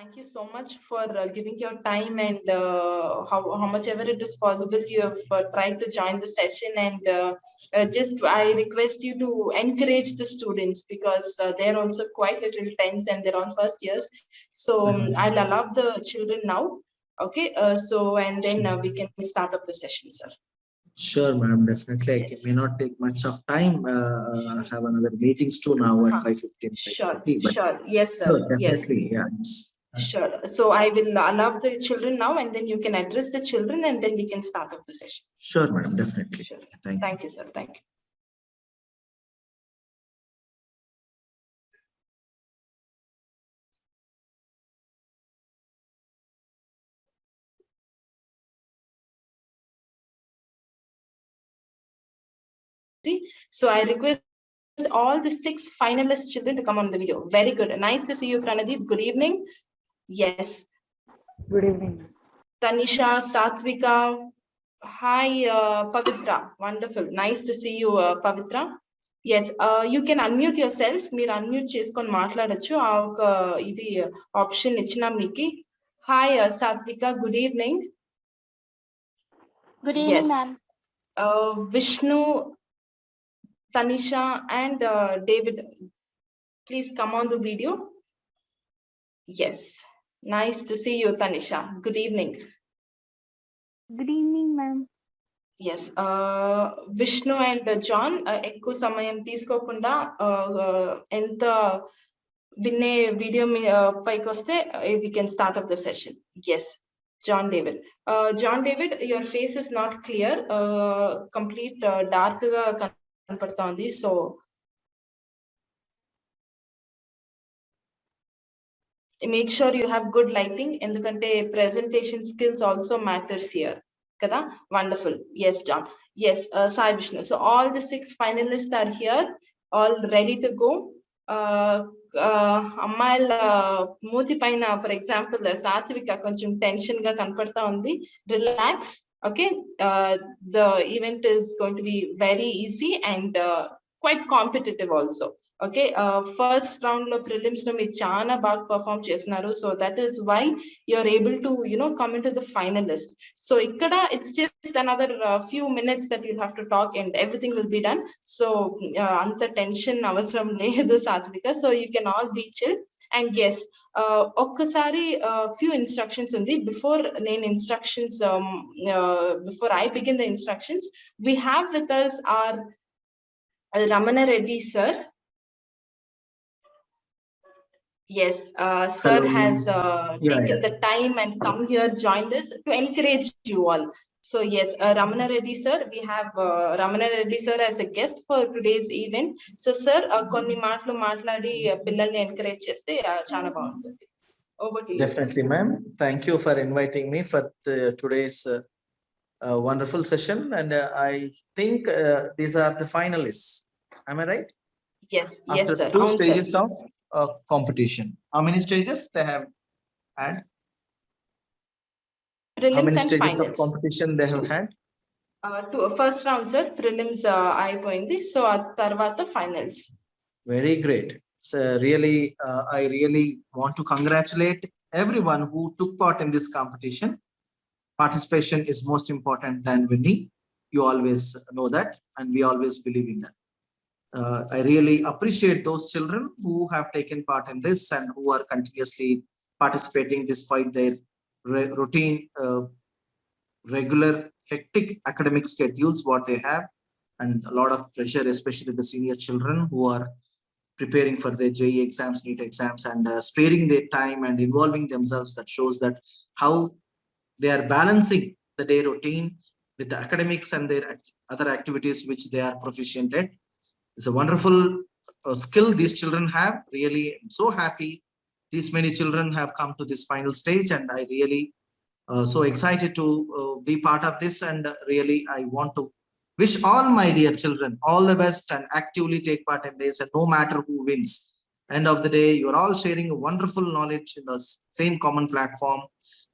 Thank you so much for giving your time and how much ever it is possible you have tried to join the session, and just I request you to encourage the students because they're also quite little tense and they're on first years. So I'll allow the children now. Okay, so and then we can start up the session, sir. Sure, ma'am. Definitely. Yes. I may not take much of time. I have another meetings too now at 5:15. Sure, sure. Yes, sir. No, definitely. Yes. Sure. So I will allow the children now, and then you can address the children, and then we can start up the session. Sure, madam. Definitely. Sure. Thank you, sir. Thank you. So I request all the 6 finalist children to come on the video. Very good. Nice to see you, Pranadit. Good evening. Yes. Good evening. Tanisha, Satvika. Hi, Pavitra. Wonderful. Nice to see you, Pavitra. Yes, you can unmute yourself. మీరు unmute చేసుకొని మాట్లాడొచ్చు. ఆ ఒక ఇది option ఇచ్చినా మీకు. Hi, Satvika. Good evening. Good evening, ma'am. Vishnu, Tanisha, and David, please come on the video. Yes, nice to see you, Tanisha. Good evening. Good evening, ma'am. Yes, Vishnu and John, ఎక్కువ సమయం తీసుకోకుండా ఎంత వినే video పైకి వస్తే we can start up the session. Yes, John David. John David, your face is not clear. Complete dark గా కనపడుతోంది. So make sure you have good lighting, ఎందుకంటే presentation skills also matters here. Kada? Wonderful. Yes, John. Yes, Sai Vishnu. So all the 6 finalists are here, all ready to go. అమ్మాయిల మూతి పైన for example సాత్విక కొంచెం tension గా కనపడతా ఉంది. Relax. Okay, the event is going to be very easy and quite competitive also. Okay, first round lo prelims no meer chaana baga perform chesnaru, so that is why you are able to come into the finalist. So ikkada it's just another few minutes that you have to talk and everything will be done. So anta tension avasram ledhu Satvika, so you can all be chill. And yes, okkasari few instructions undi before name instructions, before I begin the instructions, we have with us our Ramana Reddy sir. Yes, sir has taken the time and come here, joined us to encourage you all. So yes, Ramana Reddy sir, we have Ramana Reddy sir as the guest for today's event. So sir, konni maatlu maatladi pillalni encourage cheste chaana baaguntundi. Over to you. Definitely, ma'am. Thank you for inviting me for today's wonderful session. And I think these are the finalists. Am I right? Yes, after yes, sir. 2 stages of competition. How many stages they have had? Prelims How many and stages finals of competition they have had? First round, sir. Prelims అయిపోయింది. So ఆ తర్వాత finals. Very great. So really, I really want to congratulate everyone who took part in this competition. Participation is most important than winning. You always know that, and we always believe in that. I really appreciate those children who have taken part in this and who are continuously participating despite their routine, regular, hectic academic schedules, what they have, and a lot of pressure, especially the senior children who are preparing for their JEE exams, NEET exams, and sparing their time and involving themselves. That shows that how they are balancing the day routine with the academics and their other activities which they are proficient at. It's a wonderful skill these children have. Really, I'm so happy these many children have come to this final stage, and I really so excited to be part of this. And really, I want to wish all my dear children all the best and actively take part in this. And no matter who wins, end of the day, you are all sharing a wonderful knowledge in the same common platform,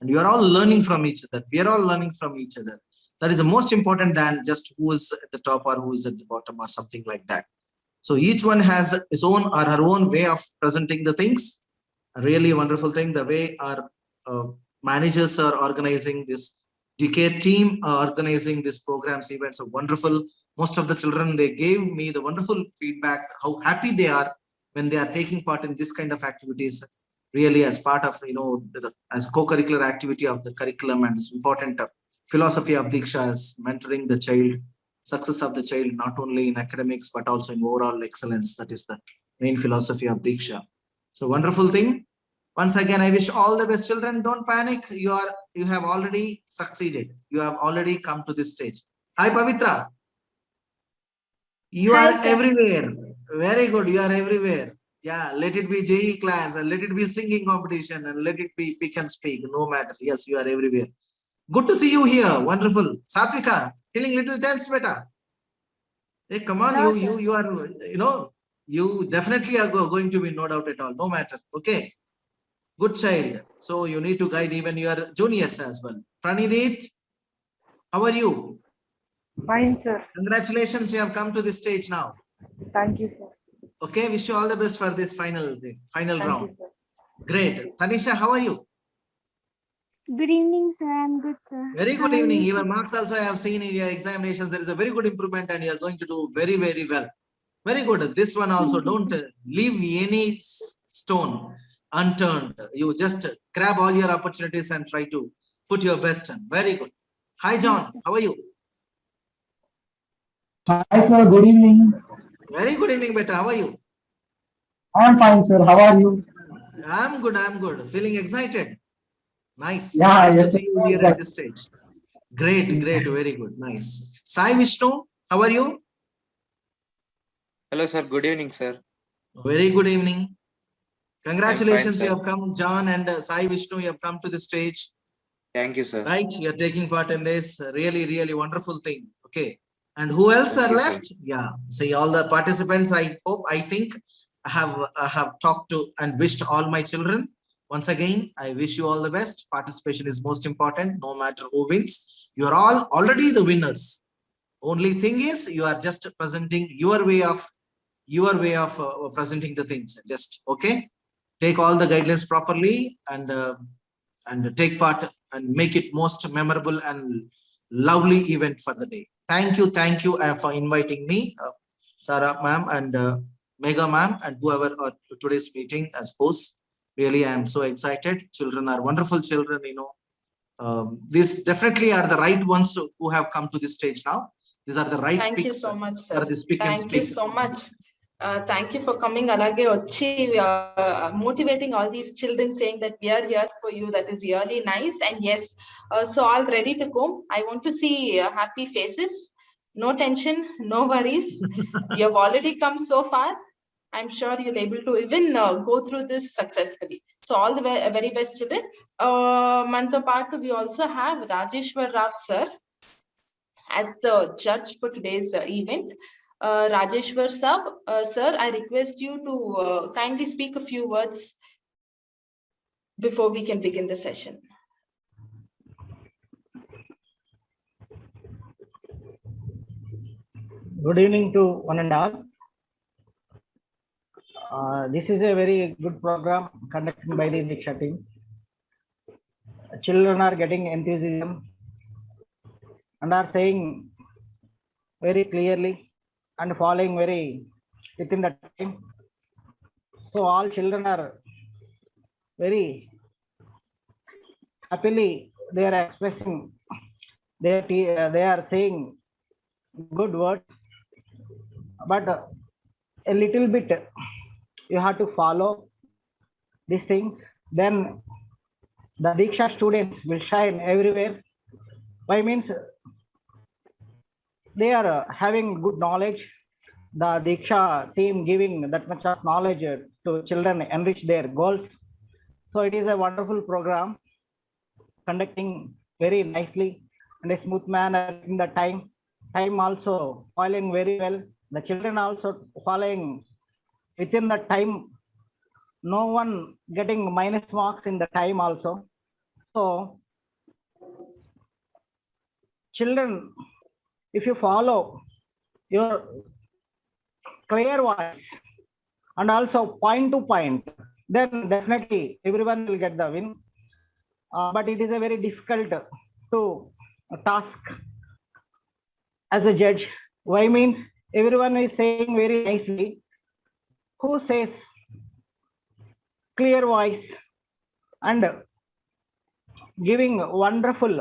and you are all learning from each other. We are all learning from each other. That is the most important than just who is at the top or who is at the bottom or something like that. So each one has his own or her own way of presenting the things. A really wonderful thing. The way our managers are organizing this, DK team are organizing these programs, events are wonderful. Most of the children, they gave me the wonderful feedback, how happy they are when they are taking part in this kind of activities, really as part of, as co-curricular activity of the curriculum, and it's important philosophy of Diksha is mentoring the child, success of the child, not only in academics, but also in overall excellence. That is the main philosophy of Diksha. So wonderful thing. Once again, I wish all the best, children. Don't panic. You have already succeeded. You have already come to this stage. Hi, Pavitra. You Hi, are sir. everywhere. Very good. You are everywhere. Yeah, let it be JE class, and let it be singing competition, and let it be pick and speak. No matter. Yes, you are everywhere. Good to see you here. Wonderful. Satvika, feeling little tense, beta. Hey, come on. No, You are, you definitely are going to be, no doubt at all. No matter. Okay. Good child. So you need to guide even your juniors as well. Pranidit, how are you? fine, sir. Congratulations, you have come to this stage now. Thank you, sir. Okay, wish you all the best for this final Thank round. you, sir. Great. Tanisha, how are you? Good evening, sir. I'm good, sir. Very good How are evening. you, Your sir? marks also I have seen in your examinations. There is a very good improvement and you are going to do very, very well. Very good. This one also, Thank you, don't sir. leave any stone unturned. You just grab all your opportunities and try to put your best in. Very good. Hi, Yes, John. sir. How are you? Hi, sir. Good evening. Very good evening, beta. How are you? I'm fine, sir. How are you? I'm good. I'm good. Feeling excited. Nice. Yeah, Nice to yes, sir. see you here at this stage. Great. Great. Very good. Nice. Sai Vishnu, how are you? Hello, sir. Good evening, sir. Very good evening. I'm fine, Congratulations. You sir. have come, John and Sai Vishnu. You have come to the stage. Thank you, sir. Right. You're taking part in this. Really, really wonderful thing. Okay. And who else are Okay, sir. left? Yeah. See, all the participants, I think I have talked to and wished all my children. Once again, I wish you all the best. Participation is most important, no matter who wins. You are all already the winners. Only thing is, you are just presenting your way of presenting the things. Just okay. Take all the guidelines properly and take part and make it most memorable and lovely event for the day. Thank you for inviting me, Sarah ma'am and Mega ma'am and whoever are today's meeting as hosts. Really, I am so excited. Children are wonderful children, these definitely are the right ones who have come to this stage now. These are the right Thank you picks so much, for sir. this pick and Thank you speak. so much. Thank you for coming, Alage Ochi, motivating all these children, saying that we are here for you. That is really nice. And yes, so all ready to go. I want to see happy faces. No tension, no worries. You have already come so far. I'm sure you'll able to even go through this successfully. So all the very best, children. Manto part, we also have Rajeshwar Rao sir as the judge for today's event. Rajeshwar sir, I request you to kindly speak a few words before we can begin the session. Good evening to one and all. This is a very good program conducted by the Diksha team. Children are getting enthusiasm and are saying very clearly and following very within the time. So all children are very happily, they are expressing, they are saying good words, but a little bit you have to follow these things, then the Diksha students will shine everywhere. Why means they are having good knowledge. The Diksha team giving that much of knowledge to children, enrich their goals. So it is a wonderful program, conducting very nicely and a smooth manner in the time. Time also following very well. The children also following within the time. No one getting minus marks in the time also. So children, if you follow your clear voice and also point to point, then definitely everyone will get the win. But it is a very difficult task as a judge. Why means everyone is saying very nicely. Who says clear voice and giving wonderful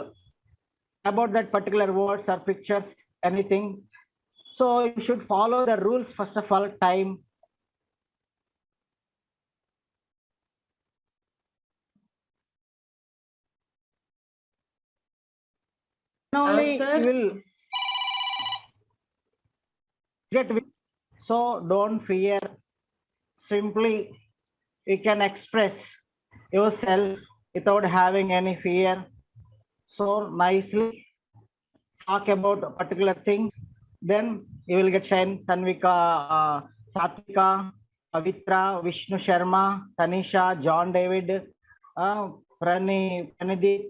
about that particular words or pictures, anything. So you should follow the rules first of all. Time. Only sir, you will get. So don't fear. Simply you can express yourself without having any fear. So nicely talk about a particular thing, then you will get shine. Tanvika, Satvika, Pavitra, Vishnu Sharma, Tanisha, John David, Pranidit.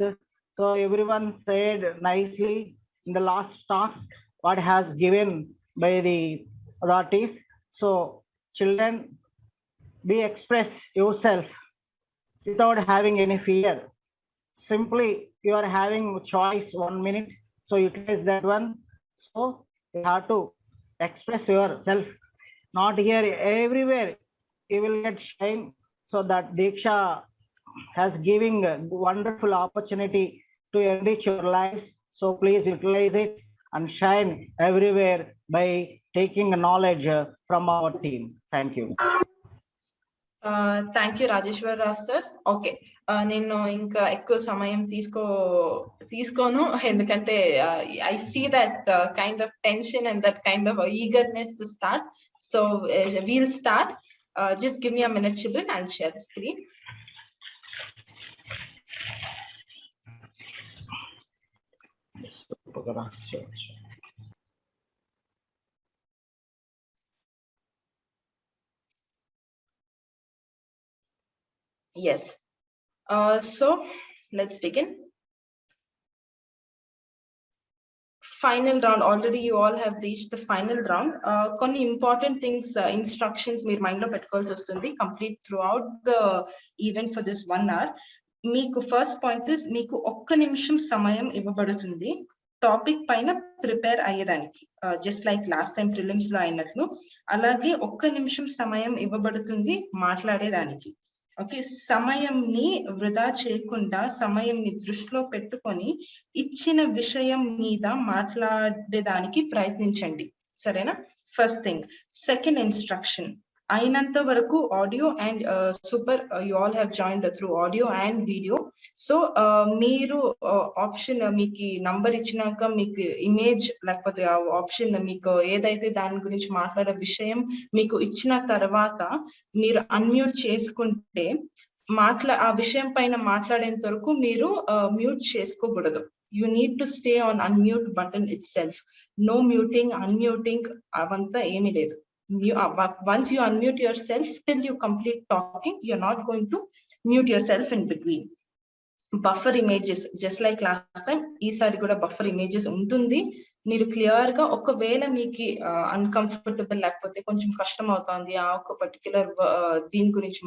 So everyone said nicely in the last task what has given by the authorities. So children, be express yourself without having any fear. Simply you are having choice 1 minute, so utilize that one. So you have to express yourself, not here, everywhere you will get shine. So that Diksha has giving a wonderful opportunity to enrich your life. So please utilize it and shine everywhere by taking knowledge from our team. Thank you. Thank you Rajeshwar Rao sir. Okay, నేను ఇంకా ఎక్కువ సమయం తీసుకోను, ఎందుకంటే I see that kind of tension and that kind of eagerness to start. So we'll start. Just give me a minute children, I'll share the screen. Yes. So let's begin. Final round. Already you all have reached the final round. కొన్ని important things, instructions మీరు mind లో పెట్టుకోవాల్సి వస్తుంది complete throughout the event for this 1 hour. మీకు first point is, మీకు 1 నిమిషం సమయం ఇవ్వబడుతుంది టాపిక్ పైన ప్రిపేర్ అయ్యేదానికి. Just like last time prelims లో అయినట్లు అలాగే 1 నిమిషం సమయం ఇవ్వబడుతుంది మాట్లాడేదానికి. ఓకే, సమయంని వృధా చేయకుండా సమయంని దృష్టిలో పెట్టుకొని ఇచ్చిన విషయం మీద మాట్లాడేదానికి ప్రయత్నించండి, సరేనా? First thing. సెకండ్ ఇన్స్ట్రక్షన్, అయినంత వరకు audio and super, you all have joined through audio and video. So మీరు ఆప్షన్ మీకు నంబర్ ఇచ్చినాక మీకు ఇమేజ్ లేకపోతే ఆప్షన్ మీకు ఏదైతే దాని గురించి మాట్లాడే విషయం మీకు ఇచ్చిన తర్వాత మీరు అన్మ్యూట్ చేసుకుంటే ఆ విషయం పైన మాట్లాడేంత వరకు మీరు మ్యూట్ చేసుకోకూడదు. You need to stay on unmute button itself. No muting, unmuting, avanతా ఏమీ లేదు. Once you unmute yourself till you complete talking, you're not going to mute yourself in between. Buffer images, just like last time, ఈసారి కూడా buffer images ఉంటుంది. మీరు clear గా ఒకవేళ మీకు uncomfortable లేకపోతే కొంచెం కష్టం అవుతుంది ఆ ఒక పర్టికులర్ దీని గురించి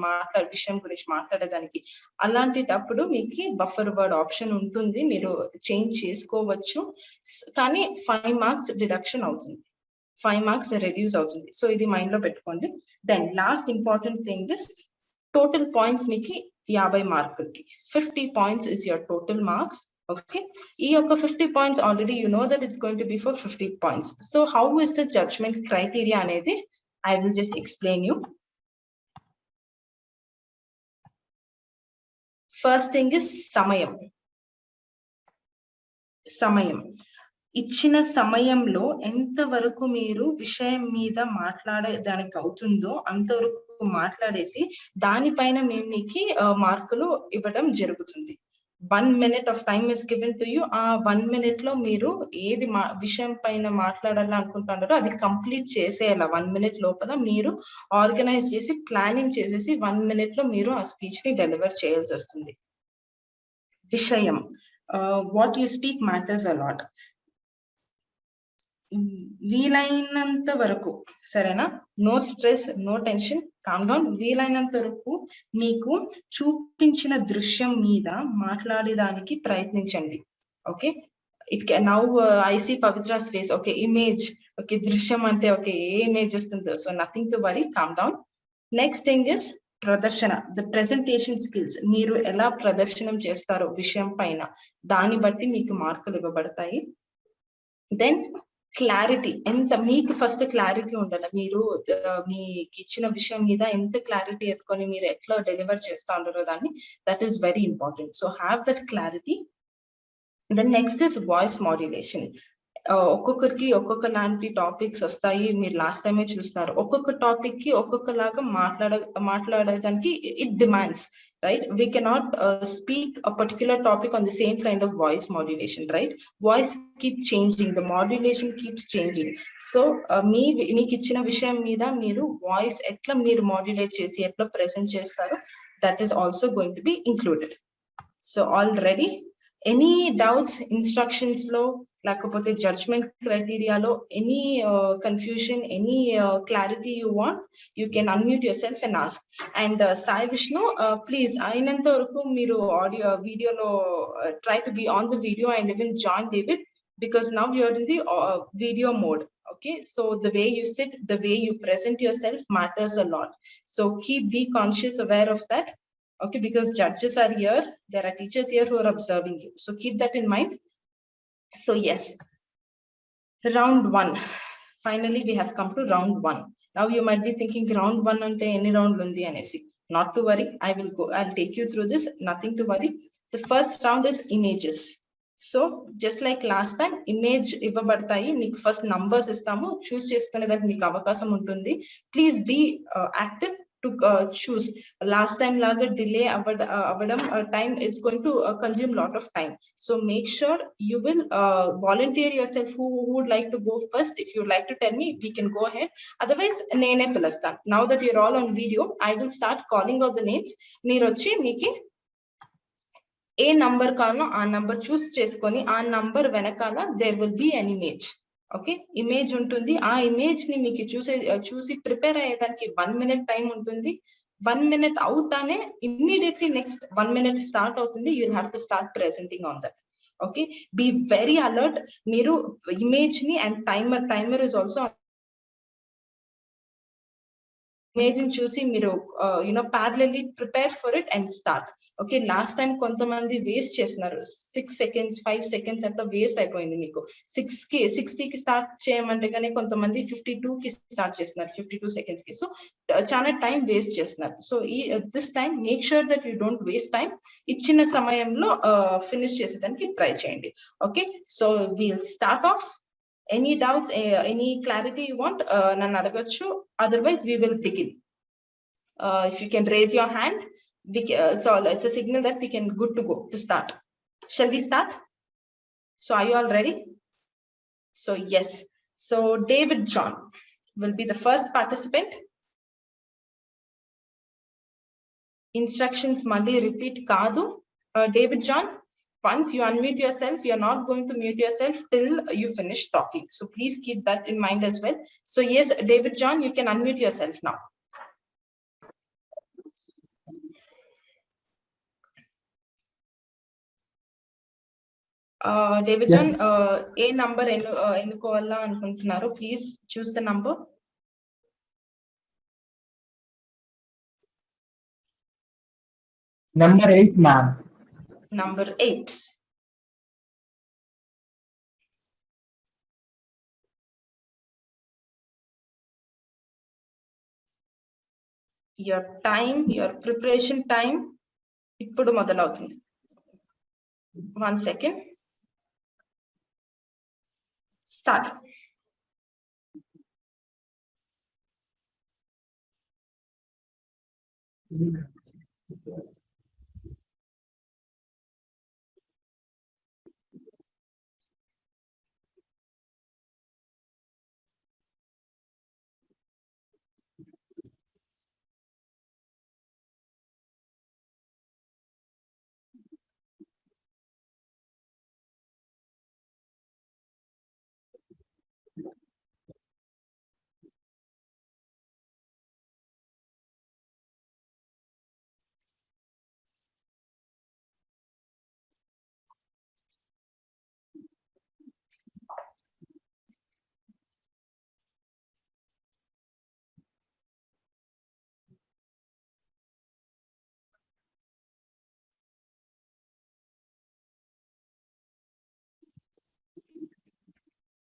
విషయం గురించి మాట్లాడేదానికి, అలాంటిటప్పుడు మీకు బఫర్ వర్డ్ ఆప్షన్ ఉంటుంది, మీరు చేంజ్ చేసుకోవచ్చు. కానీ 5 మార్క్స్ డిడక్షన్ అవుతుంది, 5 మార్క్స్ రెడ్యూస్ అవుతుంది. సో ఇది మైండ్ లో పెట్టుకోండి. Then last important thing is total points మీకు 50 మార్కులకి 50 points is your total marks. Okay, ఈ యొక్క 50 points already you know that it's going to be for 50 points. So how is the judgment criteria అనేది I will just explain you. First thing is సమయం. ఇచ్చిన సమయంలో ఎంతవరకు మీరు విషయం మీద మాట్లాడేదానికి అవుతుందో అంతవరకు మాట్లాడేసి దానిపైన మేము మీకు మార్కులు ఇవ్వడం జరుగుతుంది. 1 minute of time is given to you. ఆ 1 minute లో మీరు ఏది విషయం పైన మాట్లాడాలని అనుకుంటున్నారో అది కంప్లీట్ చేసేయాలి. 1 minute లోపల మీరు ఆర్గనైజ్ చేసి ప్లానింగ్ చేసేసి 1 minute లో మీరు ఆ స్పీచ్ ని డెలివర్ చేయాల్సి వస్తుంది. విషయం, what you speak matters a lot. వీలైనంత వరకు సరేనా, no stress, no tension, calm down. వీలైనంత వరకు మీకు చూపించిన దృశ్యం మీద మాట్లాడేదానికి ప్రయత్నించండి. Okay, it now I see Pavitra's face. Okay, image. Okay, దృశ్యం అంటే ఓకే, ఏ ఇమేజ్ వస్తుందో. So nothing to worry, calm down. Next thing is ప్రదర్శన, ద ప్రెజెంటేషన్ స్కిల్స్. మీరు ఎలా ప్రదర్శనం చేస్తారో విషయం పైన, దాన్ని బట్టి మీకు మార్కులు ఇవ్వబడతాయి. దెన్ క్లారిటీ, ఎంత మీకు ఫస్ట్ క్లారిటీ ఉండాలి. మీరు మీకు ఇచ్చిన విషయం మీద ఎంత క్లారిటీ ఎత్తుకొని మీరు ఎట్లా డెలివర్ చేస్తా ఉంటారో దాన్ని, that is very important. So have that clarity. Then next is voice modulation. ఒక్కొక్కరికి ఒక్కొక్క లాంటి టాపిక్స్ వస్తాయి. మీరు లాస్ట్ టైమే చూస్తున్నారు, ఒక్కొక్క టాపిక్ కి ఒక్కొక్కలాగా మాట్లాడడానికి it demands, right? We cannot speak a particular topic on the same kind of voice modulation, right? Voice keep changing, the modulation keeps changing. So మీకు ఇచ్చిన విషయం మీద మీరు వాయిస్ ఎట్లా మీరు మాడ్యులేట్ చేసి ఎట్లా ప్రెజెంట్ చేస్తారో, that is also going to be included. So already any doubts instructions లో, లేకపోతే జడ్జ్మెంట్ క్రైటీరియాలో any confusion, any clarity you want, you can unmute yourself and ask. And Sai Vishnu, please అయినంత వరకు మీరు వీడియోలో try to be on the video and even join David, because now you are in the video mode. Okay, so the way you sit, the way you present yourself matters a lot. So be conscious, aware of that. Okay, because judges are here, there are teachers here who are observing you, so keep that in mind. So yes, round 1, finally we have come to round 1. Now you might be thinking, round 1 ante any round undi anesi. Not to worry, I'll take you through this, nothing to worry. The first round is images. So just like last time, image ఇవ్వబడతాయి, మీకు first numbers ఇస్తాము, చూస్ చేసుకునేదానికి మీకు అవకాశం ఉంటుంది. Please be active to choose. Last time laga delay avadam time, it's going to consume lot of time. So make sure you will volunteer yourself, who would like to go first. If you like to tell me, we can go ahead. Otherwise nene pilasta. Now that you're all on video, I will start calling out the names. Meer vachi meeki A number కావాలో ఆ number చూస్ చేసుకొని, ఆ number వెనకాల there will be an image. Okay, image ఉంటుంది. ఆ image ని మీకు చూసి ప్రిపేర్ అయ్యేదానికి 1 minute టైం ఉంటుంది. 1 minute అవుతానే ఇమ్మీడియట్లీ నెక్స్ట్ 1 minute స్టార్ట్ అవుతుంది. You have to start presenting on that. Okay, be very alert. మీరు ఇమేజ్ ని and timer is also image చూసి మీరు parallelly prepare for it and start. ఓకే, last time కొంతమంది waste చేస్తున్నారు, 6 seconds 5 seconds అట్లా waste అయిపోయింది. మీకు 60 కి స్టార్ట్ చేయమంటే కానీ కొంతమంది 52 కి స్టార్ట్ చేస్తున్నారు, 52 seconds కి. సో చాలా టైం వేస్ట్ చేస్తున్నారు. So this time make sure that you don't waste time. ఇచ్చిన సమయంలో ఫినిష్ చేసేదానికి ట్రై చేయండి. Okay, so we'll start of. Any doubts, any clarity you want, nannu adagachu. Otherwise we will begin. If you can raise your hand, it's a signal that we can good to go to start. Shall we start? So are you all ready? So yes, so David John will be the first participant. Instructions mandi repeat kaadu. David John, once you unmute yourself, you're not going to mute yourself till you finish talking. So please keep that in mind as well. So yes, David John, you can unmute yourself now. David John, a number ఎన్నుకోవాలా అనుకుంటున్నారు, please choose the number. Number 8, ma'am. Number 8. Your time, your preparation time ఇప్పుడు మొదలవుతుంది. 1 second. Start.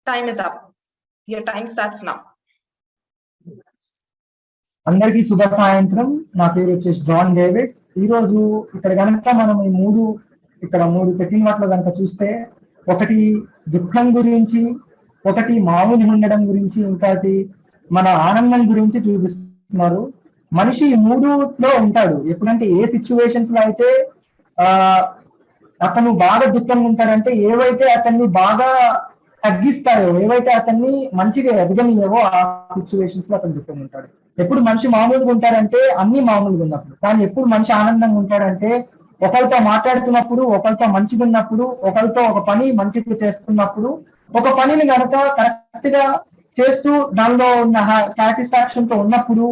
Time is up. Your time starts now. అందరికీ శుభ సాయంత్రం. నా పేరు వచ్చేసి John David. ఈ రోజు ఇక్కడ కనుక మనం ఈ మూడు పెట్టిన వాటిలో కనుక చూస్తే, ఒకటి దుఃఖం గురించి, ఒకటి మామూలు ఉండడం గురించి, ఇంకోటి మన ఆనందం గురించి చూపిస్తున్నారు. మనిషి ఈ మూడులో ఉంటాడు. ఎప్పుడంటే ఏ సిచ్యువేషన్స్ లో అయితే అతను బాగా దుఃఖంగా ఉంటాడంటే, ఏవైతే అతన్ని బాగా తగ్గిస్తాయో, ఏవైతే అతన్ని మంచిగా ఎదగనియవో ఆ సిచ్యువేషన్స్ లో అతను దుఃఖంగా ఉంటాడు. ఎప్పుడు మనిషి మామూలుగా ఉంటాడంటే అన్ని మామూలుగా ఉన్నప్పుడు. కానీ ఎప్పుడు మనిషి ఆనందంగా ఉంటాడంటే ఒకరితో మాట్లాడుతున్నప్పుడు, ఒకరితో మంచిగా ఉన్నప్పుడు, ఒకరితో ఒక పని మంచిగా చేస్తున్నప్పుడు, ఒక పనిని కనుక కరెక్ట్ గా చేస్తూ దానిలో ఉన్న సాటిస్ఫాక్షన్ తో ఉన్నప్పుడు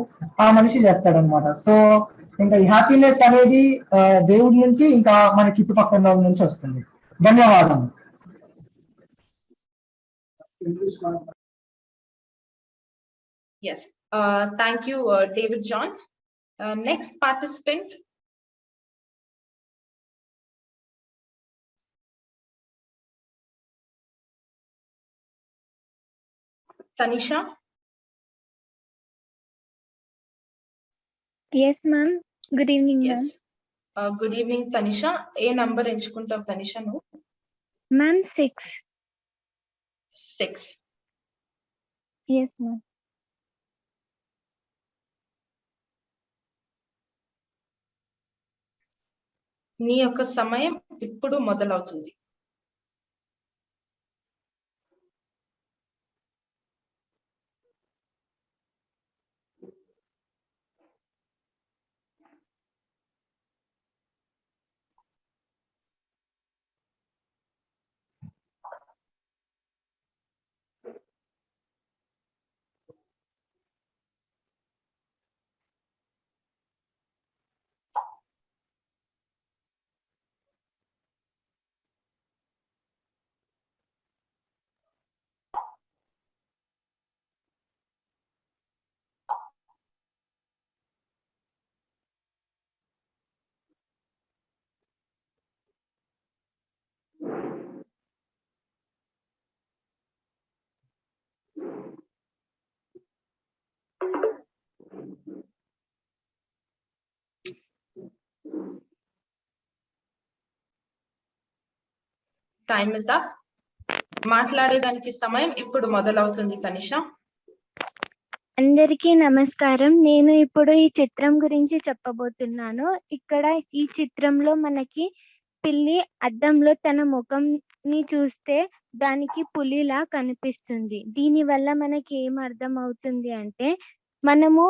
ఆ మనిషి చేస్తాడనమాట. సో ఇంకా ఈ హ్యాపీనెస్ అనేది దేవుడి నుంచి, ఇంకా మన చుట్టుపక్కల వాళ్ళ నుంచి వస్తుంది. ధన్యవాదాలు. Yes. Thank you, David John. Next participant. Tanisha. Yes, ma'am. Good evening, Yes. ma'am. Good evening, Tanisha. A number enchukuntav Tanisha nu? Ma'am, 6. 6. Yes, ma'am. నీ యొక్క సమయం ఇప్పుడు మొదలవుతుంది. Time is up. మాట్లాడేదానికి సమయం ఇప్పుడు మొదలవుతుంది తనిష. అందరికీ నమస్కారం. నేను ఇప్పుడు ఈ చిత్రం గురించి చెప్పబోతున్నాను. ఇక్కడ ఈ చిత్రంలో మనకి పిల్లి అద్దంలో తన ముఖంని చూస్తే దానికి పులిలా కనిపిస్తుంది. దీని వల్ల మనకి ఏం అర్థం అవుతుంది అంటే, మనము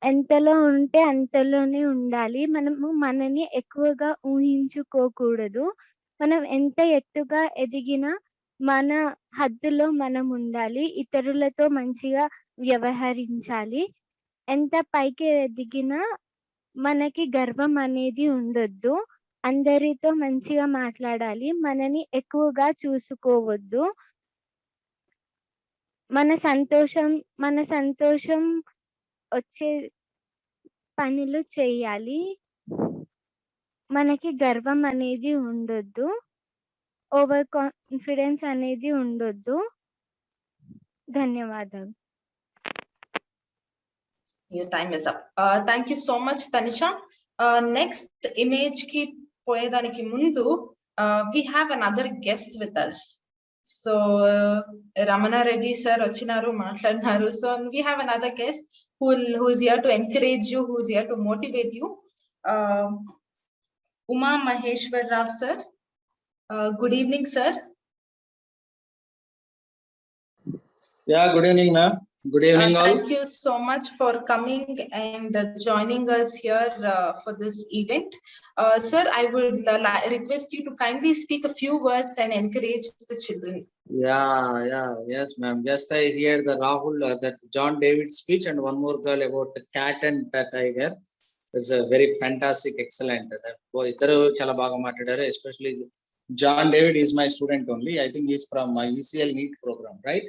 ఎంతలో ఉంటే అంతలోనే ఉండాలి. మనము మనని ఎక్కువగా ఊహించుకోకూడదు. మనం ఎంత ఎత్తుగా ఎదిగినా మన హద్దులో మనం ఉండాలి. ఇతరులతో మంచిగా వ్యవహరించాలి. ఎంత పైకి ఎదిగినా మనకి గర్వం అనేది ఉండొద్దు. అందరితో మంచిగా మాట్లాడాలి. మనని ఎక్కువగా చూసుకోవద్దు. మన సంతోషం వచ్చే పనులు చేయాలి. మనకి గర్వం అనేది ఉండొద్దు. ఓవర్ కాన్ఫిడెన్స్ అనేది ఉండొద్దు. ధన్యవాదాలు. Your time is up. Thank you so much, Tanisha. Next image ki poyedaniki mundu we have another guest with us. So Ramana Reddy sir ochinaru maatladnaru. So we have another guest who is here to encourage you, who is here to motivate you. Uma Maheshwar Rao sir. Good evening, sir. Yeah, good evening, ma'am. Good evening, all. Thank you so much for coming and joining us here for this event. Sir, I would request you to kindly speak a few words and encourage the children. Yes, ma'am. Just I hear the Rahul, that John David speech, and one more girl about the cat and the tiger. It's a very fantastic, excellent. That boy, chala baga maatadaru. Especially John David is my student only. I think he's from my ECL NEET program, right?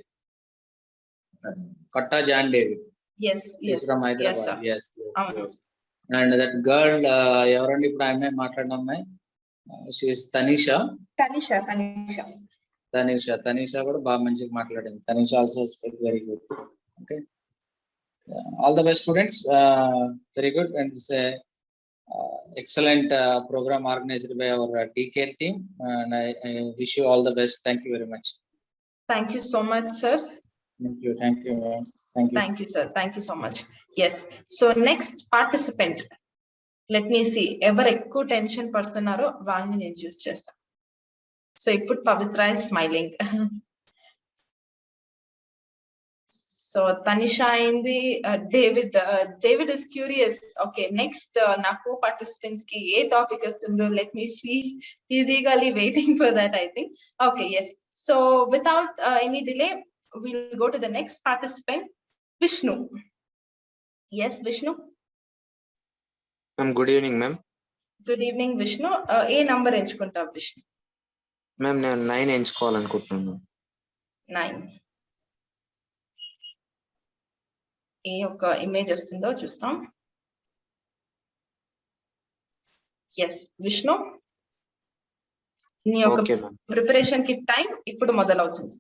Katta John David. Yes. He's from Hyderabad. Yes, Yes. And that girl, evarandi ippudu I may maatladna, she is Tanisha. Tanisha. Tanisha కూడా బాగా మంచిగా మాట్లాడింది. Tanisha also very good. Okay, all the best students. Very good and excellent program organized by our TCare team, and I wish you all the best. Thank you very much. Thank you so much, sir. Thank you, ma'am. Thank you, sir. Thank you so much. Yes. So next participant, let me see. Ever ekku tension పడుతున్నారో వాళ్ళని నేను చూస్ చేస్తా. So ఇప్పుడు పవిత్ర is smiling. So Tanisha అయింది, David is curious. Okay, next నా co-participants కి ఏ topic వస్తుందో let me see. He's eagerly waiting for that, I think. Okay, yes. So without any delay, we'll go to the next participant, Vishnu. Yes, Vishnu. Ma'am, good evening, ma'am. Good evening, Vishnu. A number ఎంచుకుంటావు Vishnu? Ma'am, నేను 9 ఎంచుకోవాలనుకుంటున్నాను. 9. ఏ ఒక image వస్తుందో చూస్తాం. Yes Vishnu, నీ యొక్క preparation కి time ఇప్పుడు మొదలవుతుంది.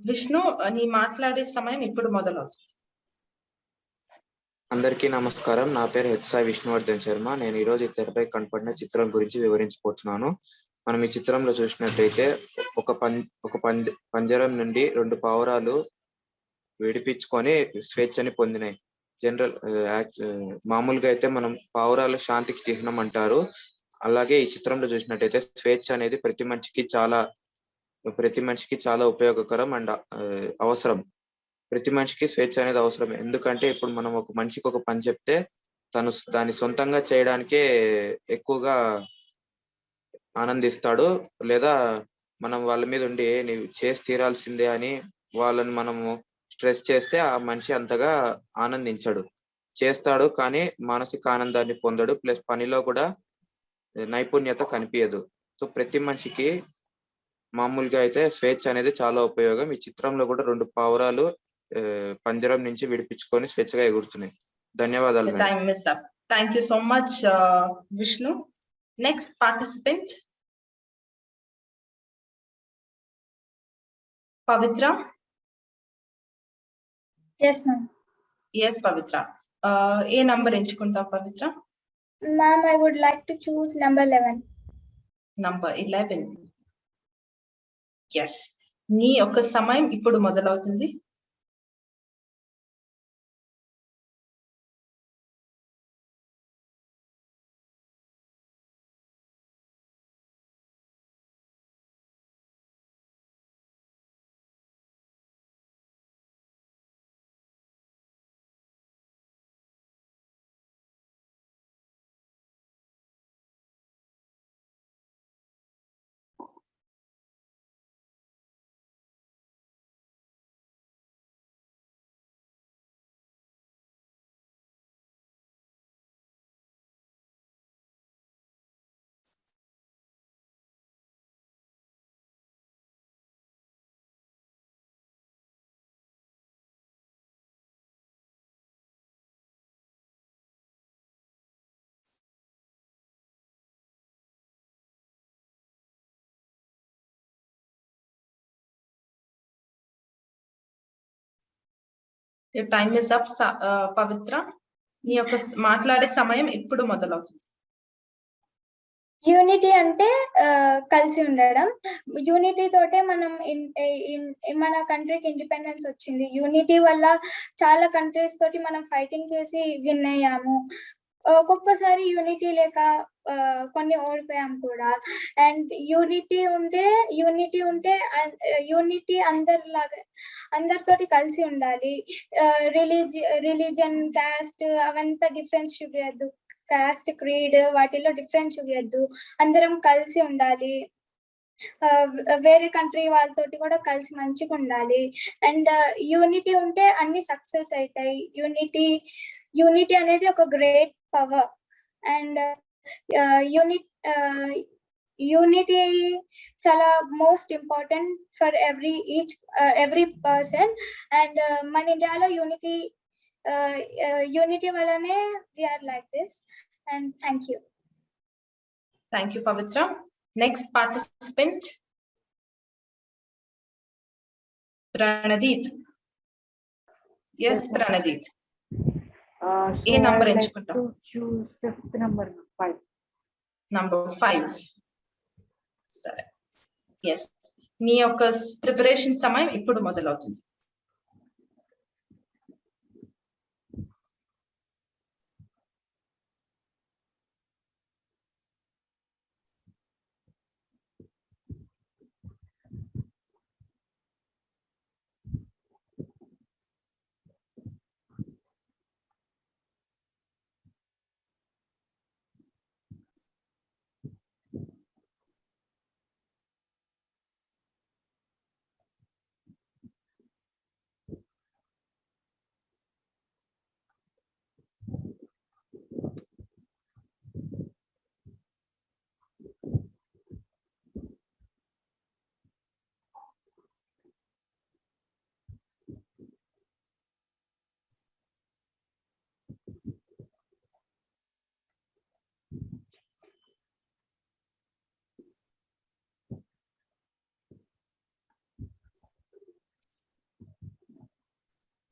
విష్ణు, నీ మాట్లాడే సమయం ఇప్పుడు మొదలవుతుంది. అందరికీ నమస్కారం. నా పేరు హెచ్సాయి విష్ణువర్ధన్ శర్మ. నేను ఈ రోజు తెరపై కనపడిన చిత్రం గురించి వివరించబోతున్నాను. మనం ఈ చిత్రంలో చూసినట్టయితే ఒక పంజరం నుండి 2 పావురాలు విడిపించుకొని స్వేచ్ఛని పొందినాయి. మామూలుగా అయితే మనం పావురాలు శాంతికి చిహ్నం అంటారు. అలాగే ఈ చిత్రంలో చూసినట్టయితే స్వేచ్ఛ అనేది ప్రతి మనిషికి చాలా ఉపయోగకరం అండ్ అవసరం. ప్రతి మనిషికి స్వేచ్ఛ అనేది అవసరం. ఎందుకంటే ఇప్పుడు మనం ఒక మనిషికి ఒక పని చెప్తే తను దాన్ని సొంతంగా చేయడానికే ఎక్కువగా ఆనందిస్తాడు. లేదా మనం వాళ్ళ మీద ఉండి నీవు చేసి తీరాల్సిందే అని వాళ్ళని మనము స్ట్రెస్ చేస్తే ఆ మనిషి అంతగా ఆనందించడు. చేస్తాడు కానీ మానసిక ఆనందాన్ని పొందడు. ప్లస్ పనిలో కూడా నైపుణ్యత కనిపించదు. సో ప్రతి మనిషికి మామూలుగా అయితే స్వేచ్ఛ అనేది చాలా ఉపయోగం. ఈ చిత్రంలో కూడా 2 పావురాలు పంజరం నుంచి విడిపించుకొని స్వేచ్ఛగా ఎగురుతున్నాయి. ధన్యవాదాలు. Time is up. Thank you so much, Vishnu. Next participant, Pavitra. Yes, ma'am. Yes, Pavitra. ఏ నంబర్ ఎంచుకుంటావు Pavitra? Ma'am, I would like to choose number 11. Number 11. Yes. నీ యొక్క సమయం ఇప్పుడు మొదలవుతుంది. Your time is up, Pavitra. నీ యొక్క మాట్లాడే సమయం ఇప్పుడు మొదలవుతుంది. యూనిటీ అంటే కలిసి ఉండడం. యూనిటీ తోటే మనం మన కంట్రీకి ఇండిపెండెన్స్ వచ్చింది. యూనిటీ వల్ల చాలా కంట్రీస్ తోటి మనం ఫైటింగ్ చేసి విన్ అయ్యాము. ఒక్కొక్కసారి యూనిటీ లేక కొన్ని ఓడిపోయాం కూడా. అండ్ యూనిటీ ఉంటే యూనిటీ అందరితోటి కలిసి ఉండాలి. రిలీజన్, కాస్ట్ అవంతా డిఫరెన్స్ చూపించద్దు. కాస్ట్, క్రీడ్ వాటిలో డిఫరెన్స్ చూపించద్దు. అందరం కలిసి ఉండాలి. వేరే కంట్రీ వాళ్ళతోటి కూడా కలిసి మంచిగా ఉండాలి. అండ్ యూనిటీ ఉంటే అన్ని సక్సెస్ అవుతాయి. యూనిటీ అనేది ఒక గ్రేట్ పవర్. అండ్ యూనిటీ చాలా most important for every person. And మన ఇండియాలో యూనిటీ వల్లనే we are like this. And thank you. Thank you, Pavitra. Next participant, Pranadit. Yes, Pranadit. ఏ number ఎంచుకుంటాం? Choose fifth number, 5. Number 5. సరే. Yes. నీ యొక్క preparation సమయం ఇప్పుడు మొదలవుతుంది.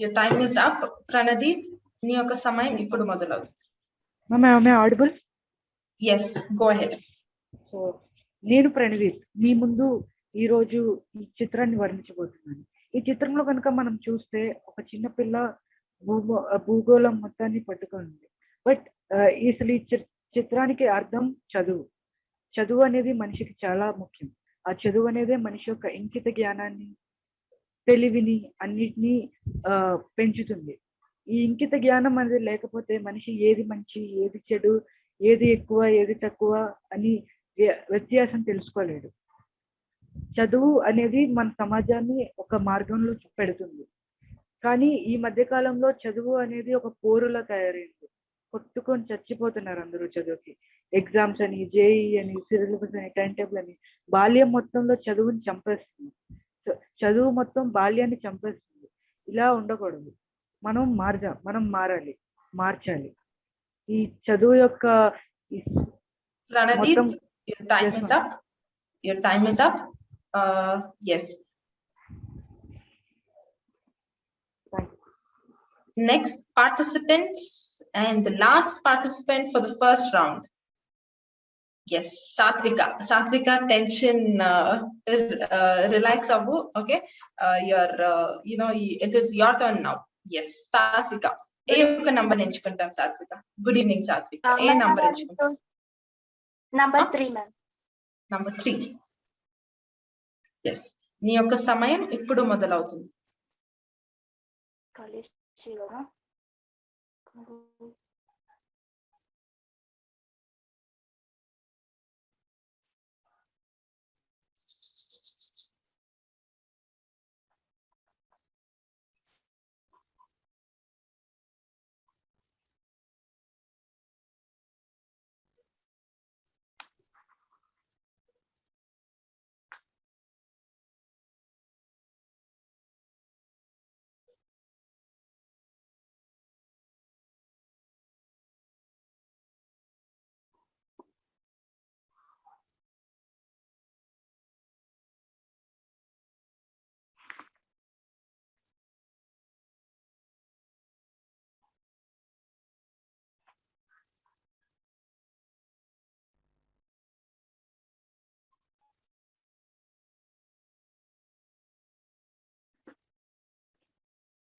Your time is up, Pranadit. నీ యొక్క సమయం ఇప్పుడు మొదలవుతుంది. Ma'am, am I audible? Yes, go ahead. So, నేను ప్రణదీప్ మీ ముందు ఈ రోజు ఈ చిత్రాన్ని వర్ణించబోతున్నాను. ఈ చిత్రంలో కనుక మనం చూస్తే ఒక చిన్న పిల్ల భూగోళం మొత్తాన్ని పట్టుకుంది. బట్ అసలు ఈ చిత్రానికి అర్థం చదువు అనేది మనిషికి చాలా ముఖ్యం. ఆ చదువు అనేది మనిషి యొక్క ఇంకిత జ్ఞానాన్ని, తెలివిని అన్నిటినీ పెంచుతుంది. ఈ ఇంకిత జ్ఞానం అనేది లేకపోతే మనిషి ఏది మంచి, ఏది చెడు, ఏది ఎక్కువ, ఏది తక్కువ అని వ్యత్యాసం తెలుసుకోలేడు. చదువు అనేది మన సమాజాన్ని ఒక మార్గంలో పెడుతుంది. కానీ ఈ మధ్య కాలంలో చదువు అనేది ఒక పోరులా తయారైంది. కొట్టుకొని చచ్చిపోతున్నారు అందరూ చదువుకి. ఎగ్జామ్స్ అని, జేఈ అని, సిలబస్ అని, టైం టేబుల్ అని బాల్యం మొత్తంలో చదువుని చంపేస్తుంది. చదువు మొత్తం బాల్యాన్ని చంపేస్తుంది. ఇలా ఉండకూడదు. మనం మార్చాలి. ఈ చదువు యొక్క Pranadit, your time is up. Your time is up. Yes. Next participants and the last participant for the first round. Yes, Satvika, tension, relax avu. Okay, it is your turn now. Yes, Satvika. ఏ ఒక number ఎంచుకుంటాం సాత్విక? Good evening సాత్విక. ఏ number ఎంచుకుంటాం? Number 3, ma'am. Number 3. Yes. నీ యొక్క సమయం ఇప్పుడు మొదలవుతుంది.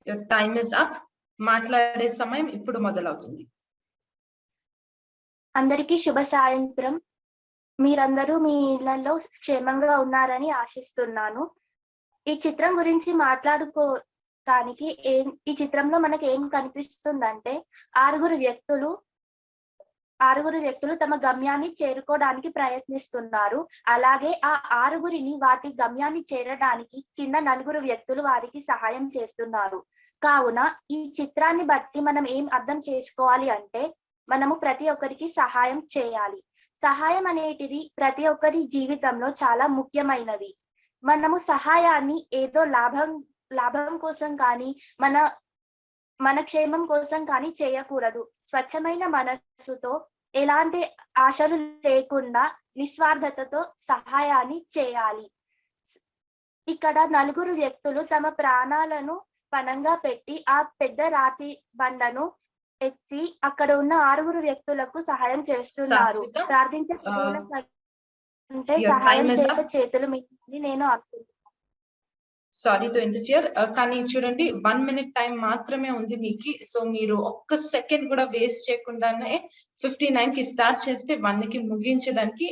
Your time is up. మాట్లాడే సమయం ఇప్పుడు మొదలవుతుంది. అందరికీ శుభ సాయంత్రం. మీరందరూ మీ ఇళ్లలో క్షేమంగా ఉన్నారని ఆశిస్తున్నాను. ఈ చిత్రం గురించి మాట్లాడుకోవడానికి ఈ చిత్రంలో మనకి ఏం కనిపిస్తుందంటే ఆరుగురు వ్యక్తులు తమ గమ్యాన్ని చేరుకోవడానికి ప్రయత్నిస్తున్నారు. అలాగే ఆ ఆరుగురిని వాటి గమ్యాన్ని చేరడానికి కింద 4 వ్యక్తులు వారికి సహాయం చేస్తున్నారు. కావున ఈ చిత్రాన్ని బట్టి మనం ఏం అర్థం చేసుకోవాలి అంటే మనము ప్రతి ఒక్కరికి సహాయం చేయాలి. సహాయం అనేటిది ప్రతి ఒక్కరి జీవితంలో చాలా ముఖ్యమైనది. మనము సహాయాన్ని ఏదో లాభం కోసం కానీ మన క్షేమం కోసం కానీ చేయకూడదు. స్వచ్ఛమైన మనస్సుతో ఎలాంటి ఆశలు లేకుండా నిస్వార్థతతో సహాయాన్ని చేయాలి. ఇక్కడ 4 వ్యక్తులు తమ ప్రాణాలను పణంగా పెట్టి ఆ పెద్ద రాతి బండను ఎత్తి అక్కడ ఉన్న 6 వ్యక్తులకు సహాయం చేస్తున్నారు. ప్రార్థించే అంటే సహాయం చేసే చేతులు మీద నేను అనుకుంటున్నాను. సారీ టు ఇంటర్ఫియర్, కానీ చూడండి 1 minute టైం మాత్రమే ఉంది మీకు. సో మీరు ఒక్క సెకండ్ కూడా వేస్ట్ చేయకుండానే 59 కి స్టార్ట్ చేస్తే 1 కి ముగించడానికి